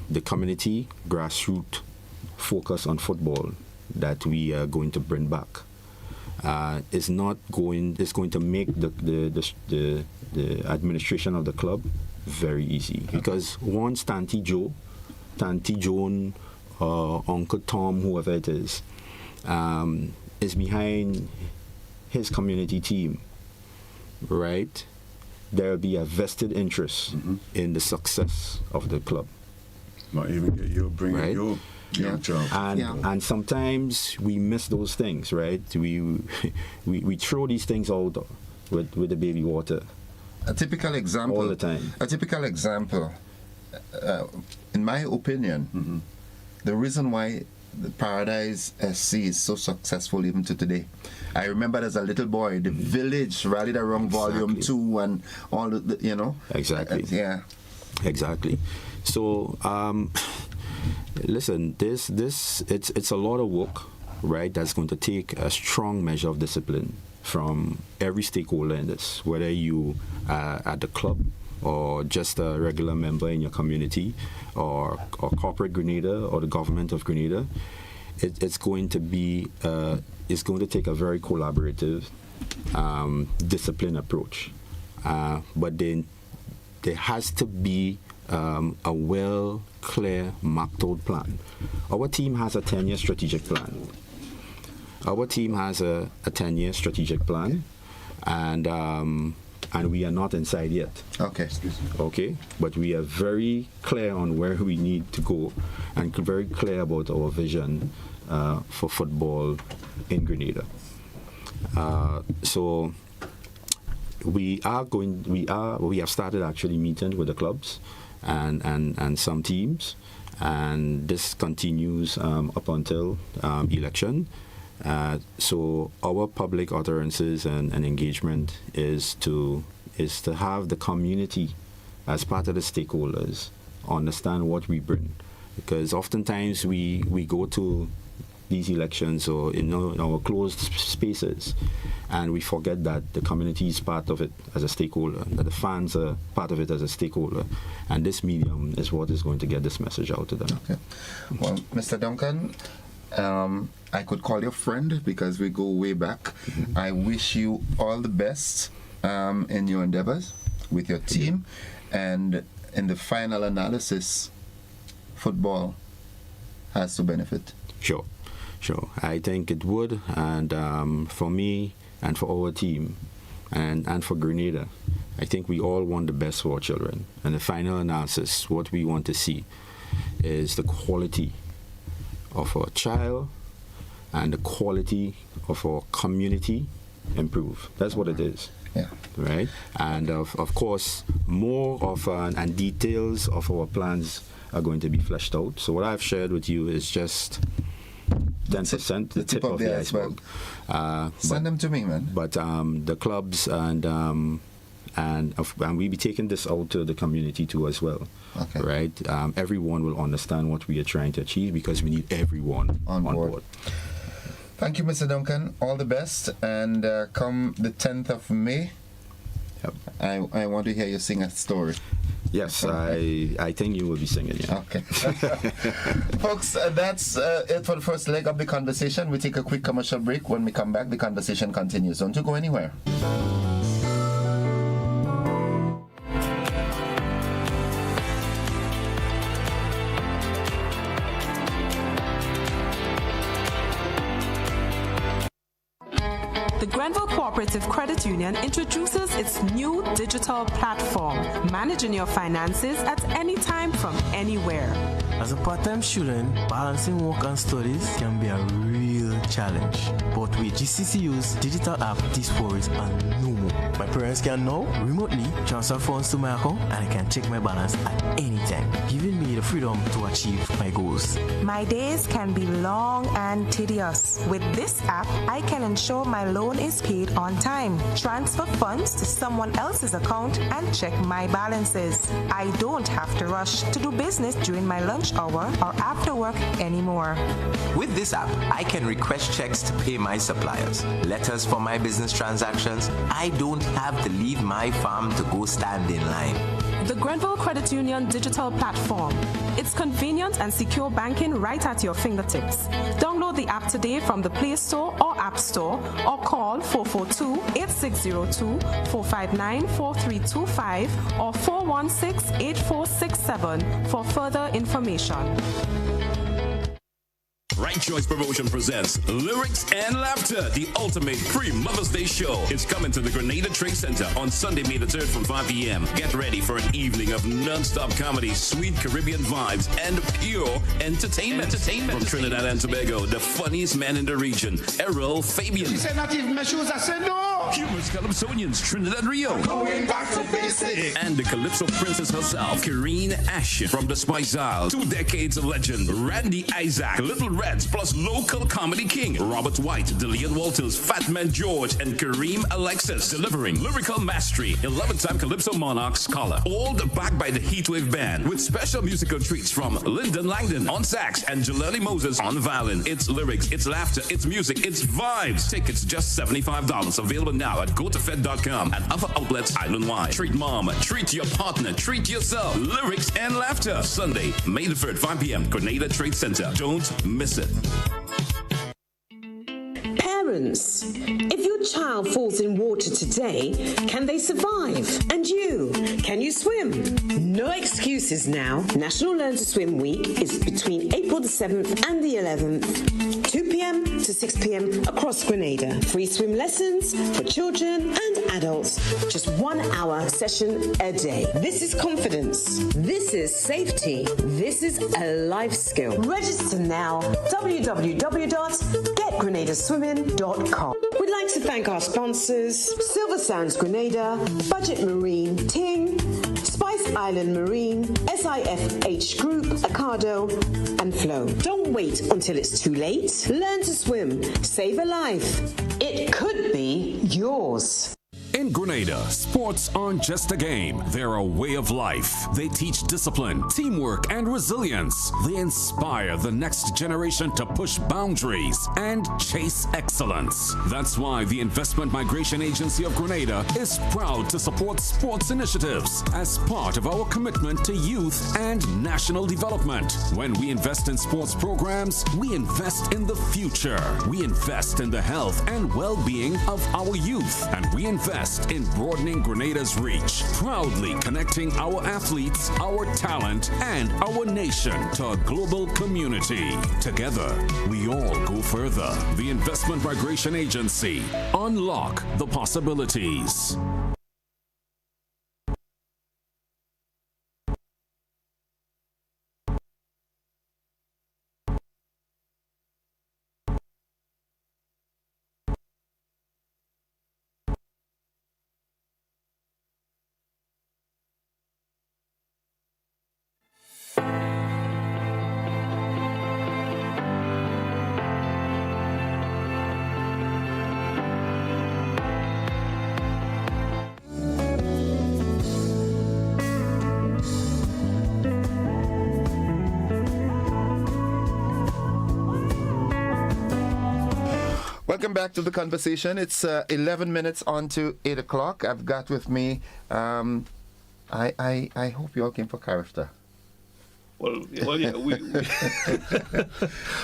the community grassroots focus on football that we are going to bring back is going to make the administration of the club very easy, because once Tanty Joan, Uncle Tom, whoever it is behind his community team, right, there will be a vested interest in the success of the club. Might even get you bringing your job. And sometimes we miss those things, right? We throw these things out with the baby water. A typical example. All the time. A typical example, in my opinion, the reason why the Paradise SC is so successful even to today. I remember as a little boy, the village rallied around Volume 2 and all the. Exactly. Yeah. Exactly. So, listen, it's a lot of work, right? That's going to take a strong measure of discipline from every stakeholder in this, whether you are at the club or just a regular member in your community, or corporate Grenada, or the government of Grenada. It's going to take a very collaborative, disciplined approach. But then there has to be a well, clear, mapped out plan. Our team has a 10-year strategic plan. And we are not inside yet. Okay, but we are very clear on where we need to go, and very clear about our vision for football in Grenada. So we have started actually meeting with the clubs and some teams, and this continues up until election. So our public utterances and engagement is to have the community as part of the stakeholders understand what we bring. Because oftentimes we go to these elections or in our closed spaces, and we forget that the community is part of it as a stakeholder, that the fans are part of it as a stakeholder, and this medium is what is going to get this message out to them. Okay. Well, Mr. Duncan, I could call you friend because we go way back. I wish you all the best in your endeavors with your team, and in the final analysis, football has to benefit. Sure. I think it would, and for me and for our team and for Grenada, I think we all want the best for our children. And the final analysis, what we want to see is the quality of our child and the quality of our community improve. That's what it is. Yeah. Right? And of course, more of and details of our plans are going to be fleshed out. So what I've shared with you is just 10%, the tip of the iceberg. Send them to me, man. But the clubs and we'll be taking this out to the community too as well. Okay. Right? Everyone will understand what we are trying to achieve because we need everyone on board. Thank you, Mr. Duncan. All the best. And come the 10th of May, I want to hear you sing a story. Yes, I think you will be singing, yeah. Okay. Folks, that's it for the first leg of the conversation. We take a quick commercial break. When we come back, the conversation continues. Don't you go anywhere. The Grenville Cooperative Credit Union introduces its new digital platform, managing your finances at any time from anywhere. As a part-time student, balancing work and studies can be a real challenge. But with GCCU's digital app, these worries are no more. My parents can now remotely transfer funds to my account and I can check my balance at any time, giving me the freedom to achieve my goals. My days can be long and tedious. With this app, I can ensure my loan is paid on time, transfer funds to someone else's account, and check my balances. I don't have to rush to do business during my lunch hour or after work anymore. With this app, I can request checks to pay my suppliers, letters for my business transactions. I don't have to leave my farm to go stand in line. The Grenville Credit Union digital platform. It's convenient and secure banking right at your fingertips. Download the app today from the Play Store or App Store or call 442-8602, 459-4325 or 416-8467 for further information. Right Choice Promotion presents Lyrics and Laughter, the ultimate pre-Mother's Day show. It's coming to the Grenada Trade Center on Sunday, May the 3rd from 5 p.m. Get ready for an evening of non-stop comedy, sweet Caribbean vibes, and pure entertainment. From Trinidad and Tobago, the funniest man in the region, Errol Fabian. She said not even my shoes, I said no. Humorous Calypsonians, Trinidad Rio. Going back to basics. And the Calypso Princess herself, Kareen Ashe. From the Spice Isle, 2 decades of legend, Randy Isaac, Little Reds, plus local comedy king, Robert White, Dillian Walters, Fat Man George, and Kareem Alexis. Delivering lyrical mastery, 11-time Calypso Monarch scholar. All backed by the Heatwave Band, with special musical treats from Lyndon Langdon on sax and Jelani Moses on violin. It's lyrics, it's laughter, it's music, it's vibes. Tickets just $75. Available now at gotofed.com and other outlets island-wide. Treat mom, treat your partner, treat yourself. Lyrics and laughter. Sunday, May the 3rd, 5 p.m. Grenada Trade Center. Don't miss it. Parents, if your child falls in water today, can they survive? And you, can you swim? No excuses now. National Learn to Swim Week is between April the 7th and the 11th, 2 p.m. to 6 p.m. across Grenada. Free swim lessons for children and adults. Just 1 hour session a day. This is confidence. This is safety. This is a life skill. Register now. www.getgrenadaswimming.com. We'd like to thank our sponsors, Silver Sands Grenada, Budget Marine, Ting, Spice Island Marine, SIFH Group, Acado, and Flow. Don't wait until it's too late. Learn to swim. Save a life. It could be yours. In Grenada, sports aren't just a game, they're a way of life. They teach discipline, teamwork, and resilience. They inspire the next generation to push boundaries and chase excellence. That's why the Investment Migration Agency of Grenada is proud to support sports initiatives as part of our commitment to youth and national development. When we invest in sports programs, we invest in the future. We invest in the health and well-being of our youth, and we invest in broadening Grenada's reach, proudly connecting our athletes, our talent, and our nation to a global community. Together, we all go further. The Investment Migration Agency. Unlock the possibilities. Welcome back to the conversation. It's 11 minutes on to 8 o'clock. I've got with me, I hope you all came for character. Well, yeah,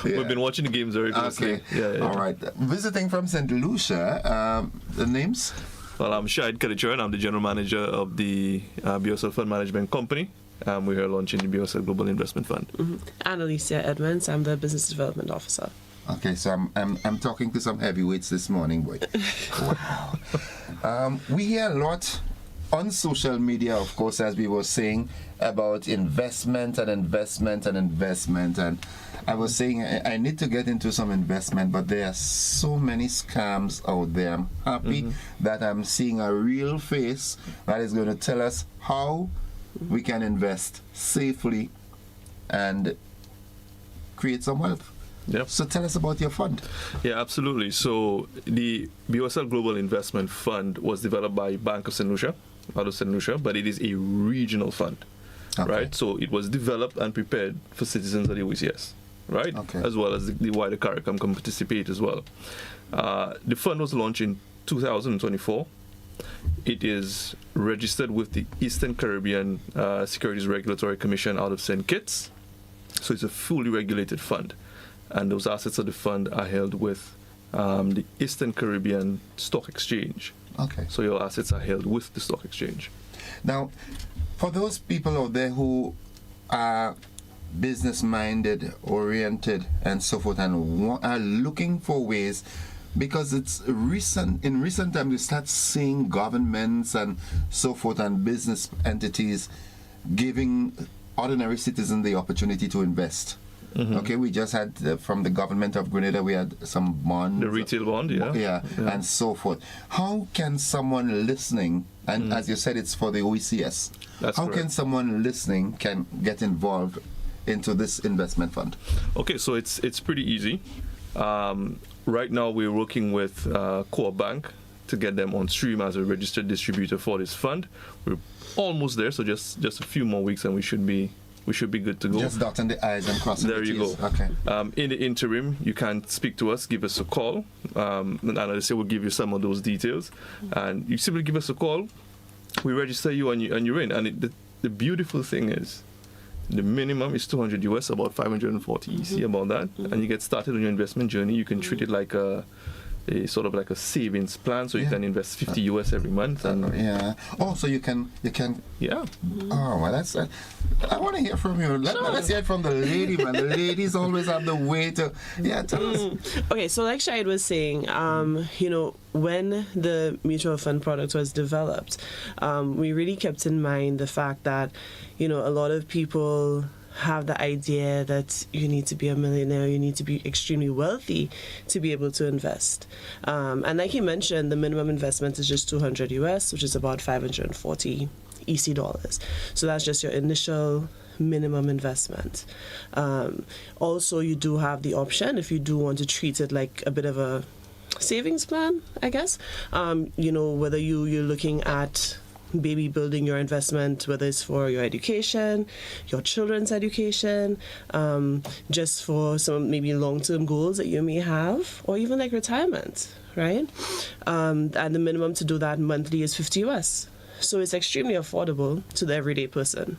we've been watching the games very closely. Okay. Yeah. All right. Visiting from St. Lucia, the names? Well, I'm Shahid Kadichuran. I'm the general manager of the BOSL Fund Management Company. We're here launching the BOSL Global Investment Fund. Annalisa Edmonds. I'm the business development officer. Okay, so I'm talking to some heavyweights this morning, boy. Wow. We hear a lot on social media, of course, as we were saying, about investment. And I was saying I need to get into some investment, but there are so many scams out there. I'm happy that I'm seeing a real face that is going to tell us how we can invest safely and create some wealth. Yep. So tell us about your fund. Yeah, absolutely. So the BOSL Global Investment Fund was developed by Bank of St. Lucia, out of St. Lucia, but it is a regional fund, right? So it was developed and prepared for citizens of the OECS, right? As well as the wider CARICOM can participate as well. The fund was launched in 2024. It is registered with the Eastern Caribbean Securities Regulatory Commission out of St. Kitts. So it's a fully regulated fund. And those assets of the fund are held with the Eastern Caribbean Stock Exchange. Okay. So your assets are held with the stock exchange. Now, for those people out there who are business-minded, oriented, and so forth, and are looking for ways, because it's in recent times we start seeing governments and so forth and business entities giving ordinary citizens the opportunity to invest. Okay, we just had from the government of Grenada, we had some bonds. The retail bond, yeah, and so forth. How can someone listening, and as you said, it's for the OECS, how can someone listening can get involved into this investment fund? Okay, so it's pretty easy. Right now, we're working with Core Bank to get them on stream as a registered distributor for this fund. We're almost there, so just a few more weeks and we should be good to go. Just dotting the I's and crossing the T's. There you go. Okay. In the interim, you can speak to us, give us a call, and as I say, we'll give you some of those details. And you simply give us a call, we register you and you're in. And the beautiful thing is, the minimum is $200 US, about 540 EC, about that. And you get started on your investment journey. You can treat it like a sort of like a savings plan, so you can invest $50 US every month. And so you can. Yeah. Oh, well, that's. I want to hear from you. Let's hear it from the lady, man. The ladies always have the way to. Yeah, tell us. Okay, so like Shahid was saying, when the mutual fund product was developed, we really kept in mind the fact that, a lot of people have the idea that you need to be a millionaire, you need to be extremely wealthy to be able to invest. And like you mentioned, the minimum investment is just $200 US, which is about 540 EC dollars. So that's just your initial minimum investment. Also, you do have the option, if you do want to treat it like a bit of a savings plan, I guess. Whether you're looking at maybe building your investment, whether it's for your education, your children's education, just for some maybe long-term goals that you may have, or even like retirement, right? And the minimum to do that monthly is $50 US. So it's extremely affordable to the everyday person.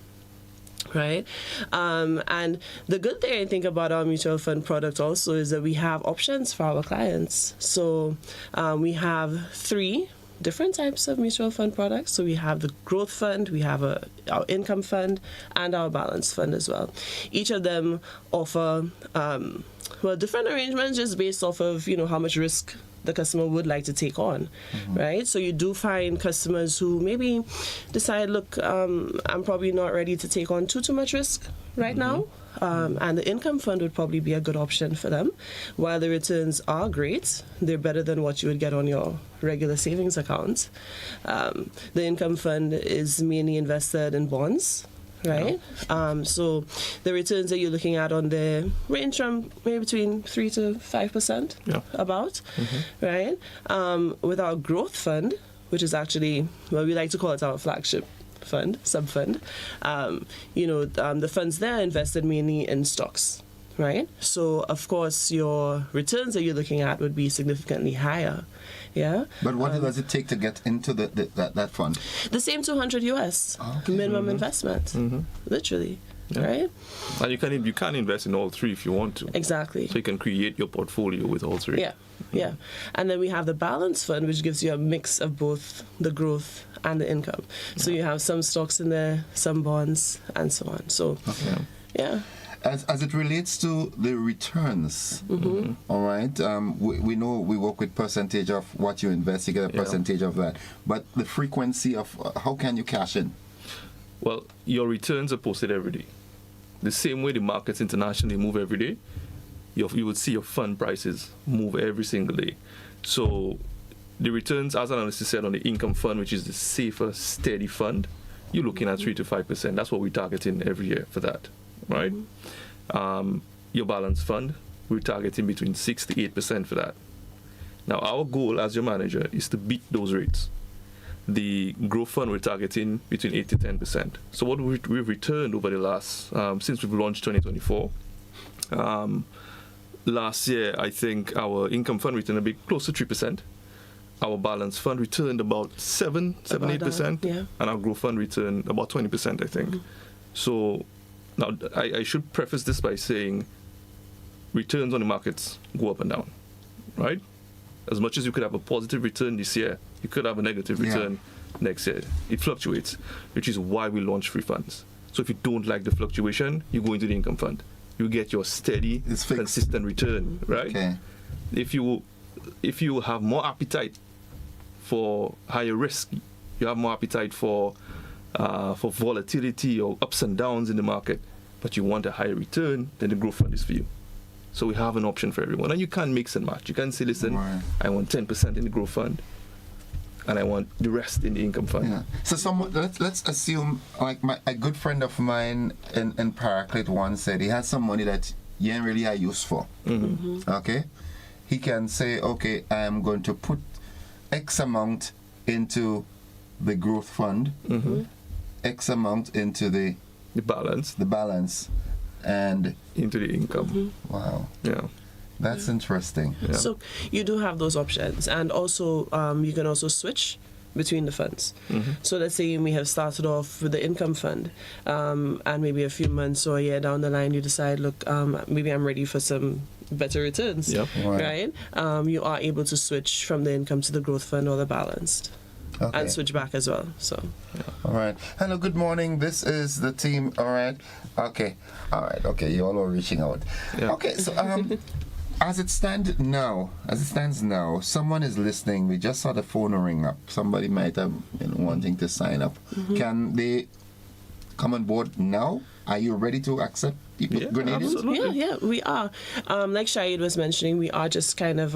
Right? And the good thing I think about our mutual fund product also is that we have options for our clients. So we have 3 different types of mutual fund products. So we have the growth fund, we have our income fund, and our balance fund as well. Each of them offer different arrangements just based off of how much risk the customer would like to take on, right? So you do find customers who maybe decide, look, I'm probably not ready to take on too much risk right now. And the income fund would probably be a good option for them. While the returns are great, they're better than what you would get on your regular savings account. The income fund is mainly invested in bonds, right? So the returns that you're looking at on there range from maybe between 3 to 5%, about, right? With our growth fund, which is actually, we like to call it our flagship fund, sub-fund, the funds there are invested mainly in stocks, right? So, of course, your returns that you're looking at would be significantly higher, yeah? But what does it take to get into that fund? The same $200 US minimum investment, literally. Yeah. Right? And you can invest in all 3 if you want to. Exactly. So you can create your portfolio with all 3. Yeah. And then we have the balance fund, which gives you a mix of both the growth and the income. So you have some stocks in there, some bonds, and so on. So, yeah. As it relates to the returns, all right, we know we work with percentage of what you invest, you get a percentage of that. But the frequency of how can you cash in? Well, your returns are posted every day. The same way the markets internationally move every day, you would see your fund prices move every single day. So the returns, as an analyst said, on the income fund, which is the safer, steady fund, you're looking at 3 to 5%. That's what we're targeting every year for that, right? Your balance fund, we're targeting between 6 to 8% for that. Now, our goal as your manager is to beat those rates. The growth fund, we're targeting between 8 to 10%. So what we've returned over the last, since we've launched 2024, last year, I think our income fund returned a bit close to 3%. Our balance fund returned about 8%. Yeah. And our growth fund returned about 20%, I think. So now I should preface this by saying returns on the markets go up and down, right? As much as you could have a positive return this year, you could have a negative return next year. It fluctuates, which is why we launch free funds. So if you don't like the fluctuation, you go into the income fund. You get your steady, consistent return, right? Okay. If you have more appetite for higher risk, you have more appetite for volatility or ups and downs in the market, but you want a higher return, then the growth fund is for you. So we have an option for everyone. And you can mix and match. You can say, listen, I want 10% in the growth fund, and I want the rest in the income fund. Yeah. So let's assume, like a good friend of mine in Paraclete once said he has some money that he ain't really use for. Okay? He can say, okay, I'm going to put X amount into the growth fund, X amount into the balance, and into the income. Wow. Yeah. That's interesting. Yeah. So you do have those options, and also you can also switch between the funds. So let's say you may have started off with the income fund, and maybe a few months or a year down the line you decide, look, maybe I'm ready for some better returns, right? You are able to switch from the income to the growth fund or the balanced. And switch back as well. So, all right. Hello, good morning. This is the team. All right. Okay. You all are reaching out. Yeah. Okay. So, as it stands now, someone is listening. We just saw the phone ring up. Somebody might have been wanting to sign up. Can they come on board now? Are you ready to accept Grenadians? Absolutely. Yeah, we are. Like Shahid was mentioning, we are just kind of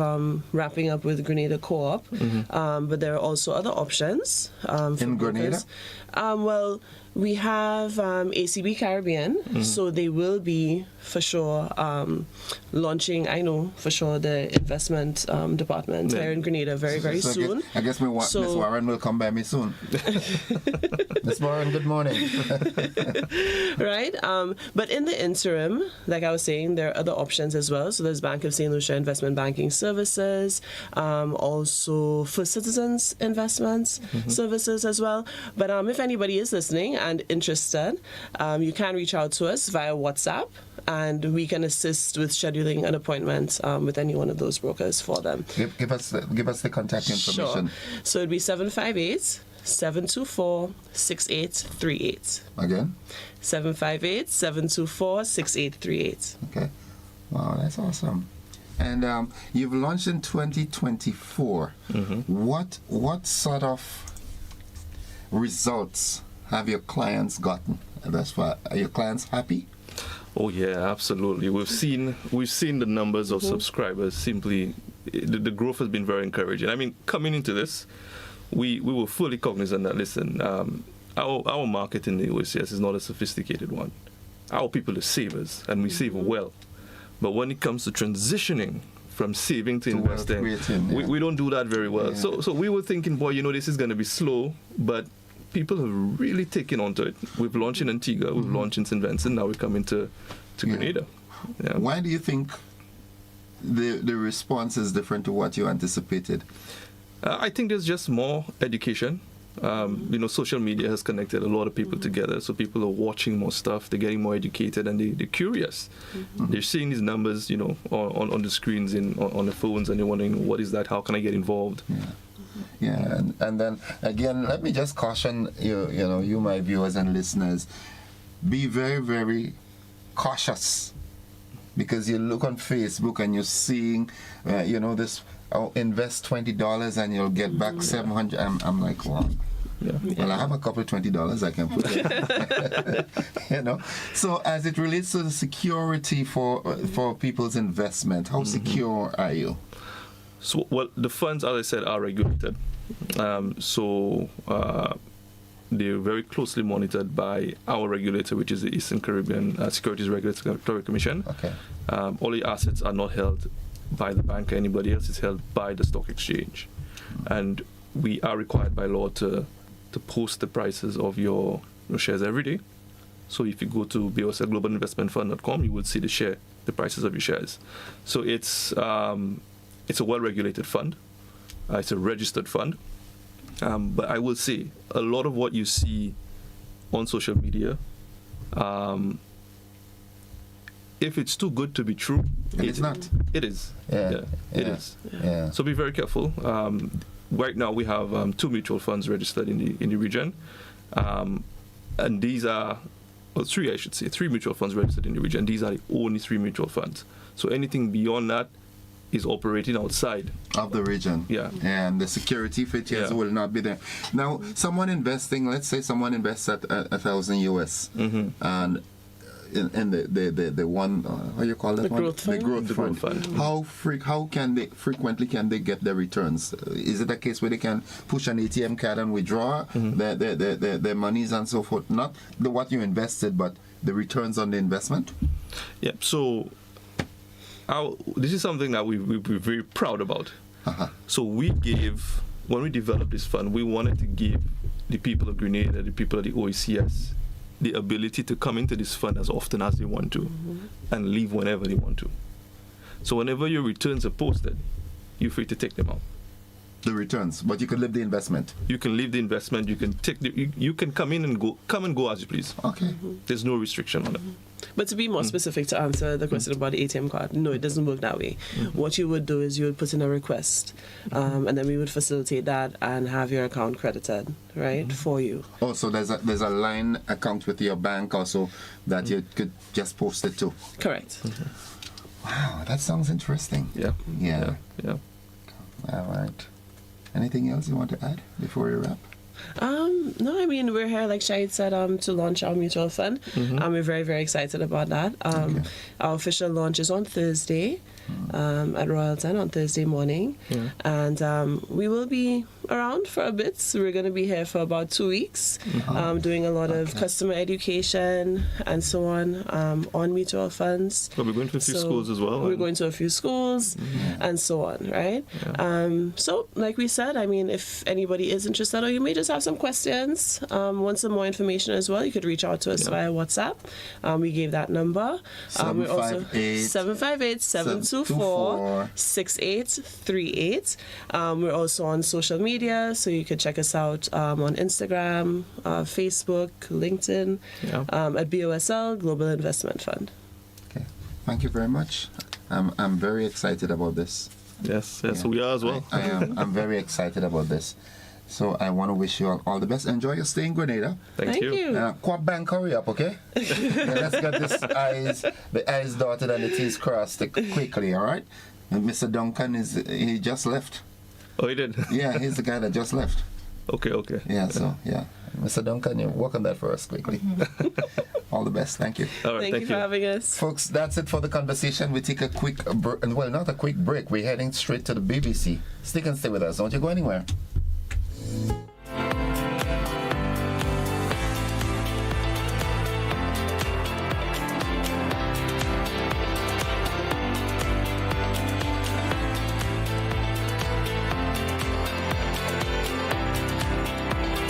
wrapping up with Grenada Co-op, but there are also other options. In Grenada? Well, we have ACB Caribbean, so they will be for sure launching, I know for sure, the investment department here in Grenada very soon. I guess Miss Warren will come by me soon. Miss Warren, good morning. Right? But in the interim, like I was saying, there are other options as well. So there's Bank of St. Lucia Investment Banking Services, also for citizens investments services as well. But if anybody is listening and interested, you can reach out to us via WhatsApp, and we can assist with scheduling an appointment with any one of those brokers for them. Give us the contact information. Sure. So it'd be 758-724-6838. Again? 758-724-6838. Okay. Wow, that's awesome. And you've launched in 2024. What sort of results have your clients gotten? Are your clients happy? Oh yeah, absolutely. We've seen the numbers of subscribers. Simply, the growth has been very encouraging. I mean, coming into this, we were fully cognizant that our market in the OCS is not a sophisticated one. Our people are savers, and we save well. But when it comes to transitioning from saving to investing, we don't do that very well. Yeah. So we were thinking, boy, this is going to be slow, but people have really taken onto it. We've launched in Antigua, we've launched in St. Vincent, now we're coming to Grenada. Yeah. Why do you think the response is different to what you anticipated? I think there's just more education. Social media has connected a lot of people together, so people are watching more stuff, they're getting more educated, and they're curious. They're seeing these numbers, on the screens, on the phones, and they're wondering, what is that? How can I get involved? Yeah, and then again, let me just caution you, my viewers and listeners, be very, very cautious, because you look on Facebook and you're seeing, this. Invest $20 and you'll get back $700. I'm like, wow. Yeah. Well, I have a couple of $20 I can put in. So as it relates to the security for people's investment, how secure are you? So, well, the funds, as I said, are regulated. They're very closely monitored by our regulator, which is the Eastern Caribbean Securities Regulatory Commission. Okay. All the assets are not held by the bank or anybody else. Is held by the stock exchange, and we are required by law to post the prices of your shares every day. So if you go to boslglobalinvestmentfund.com, you will see the prices of your shares. So it's a well-regulated fund. It's a registered fund. But I will say a lot of what you see on social media, if it's too good to be true, it's not. It is. It is. So be very careful. Right now we have 2 mutual funds registered in the region, and these are 3, I should say, 3 mutual funds registered in the region. These are the only 3 mutual funds. So anything beyond that is operating outside of the region. Yeah. And the security features will not be there. Now, someone investing, let's say someone invests at $1,000 US, and in the one, how you call that one? The growth fund. How frequently can they get their returns? Is it a case where they can push an ATM card and withdraw their monies and so forth? Not what you invested, but the returns on the investment? Yeah. So this is something that we're very proud about. So when we developed this fund, we wanted to give the people of Grenada, the people of the OECS, the ability to come into this fund as often as they want to and leave whenever they want to. So whenever your returns are posted, you're free to take them out. The returns, but you can leave the investment. You can leave the investment. You can you can come in and go as you please. Okay. There's no restriction on it. But to be more specific, to answer the question about the ATM card, no, it doesn't work that way. What you would do is you would put in a request, and then we would facilitate that and have your account credited, right, for you. Oh, so there's a line account with your bank also that you could just post it to. Correct. Wow, that sounds interesting. Yeah. All right. Anything else you want to add before we wrap? No, I mean, we're here, like Shahid said, to launch our mutual fund. We're very, very excited about that. Our official launch is on Thursday at Royalton on Thursday morning. And we will be around for a bit. So we're going to be here for about 2 weeks, doing a lot of customer education and so on mutual funds. Well, we're going to a few schools as well. We're going to a few schools and so on, right? So, like we said, I mean, if anybody is interested or you may just have some questions, want some more information as well, you could reach out to us via WhatsApp. We gave that number. We're also 758-724-6838. We're also on social media, so you could check us out on Instagram, Facebook, LinkedIn, at BOSL Global Investment Fund. Okay, thank you very much. I'm very excited about this. Yes, we are as well. I am. I'm very excited about this. So I want to wish you all the best. Enjoy your stay in Grenada. Thank you. Quad Bank, hurry up, okay? Let's get the I's dotted and the T's crossed quickly, all right? And Mr. Duncan he just left. Oh, he did? Yeah, he's the guy that just left. Okay. Yeah, so, yeah. Mr. Duncan, you work on that for us quickly. All the best. Thank you. All right, thank you for having us. Folks, that's it for the conversation. We take a quick well, not a quick break. We're heading straight to the BBC. Stick and stay with us. Don't you go anywhere.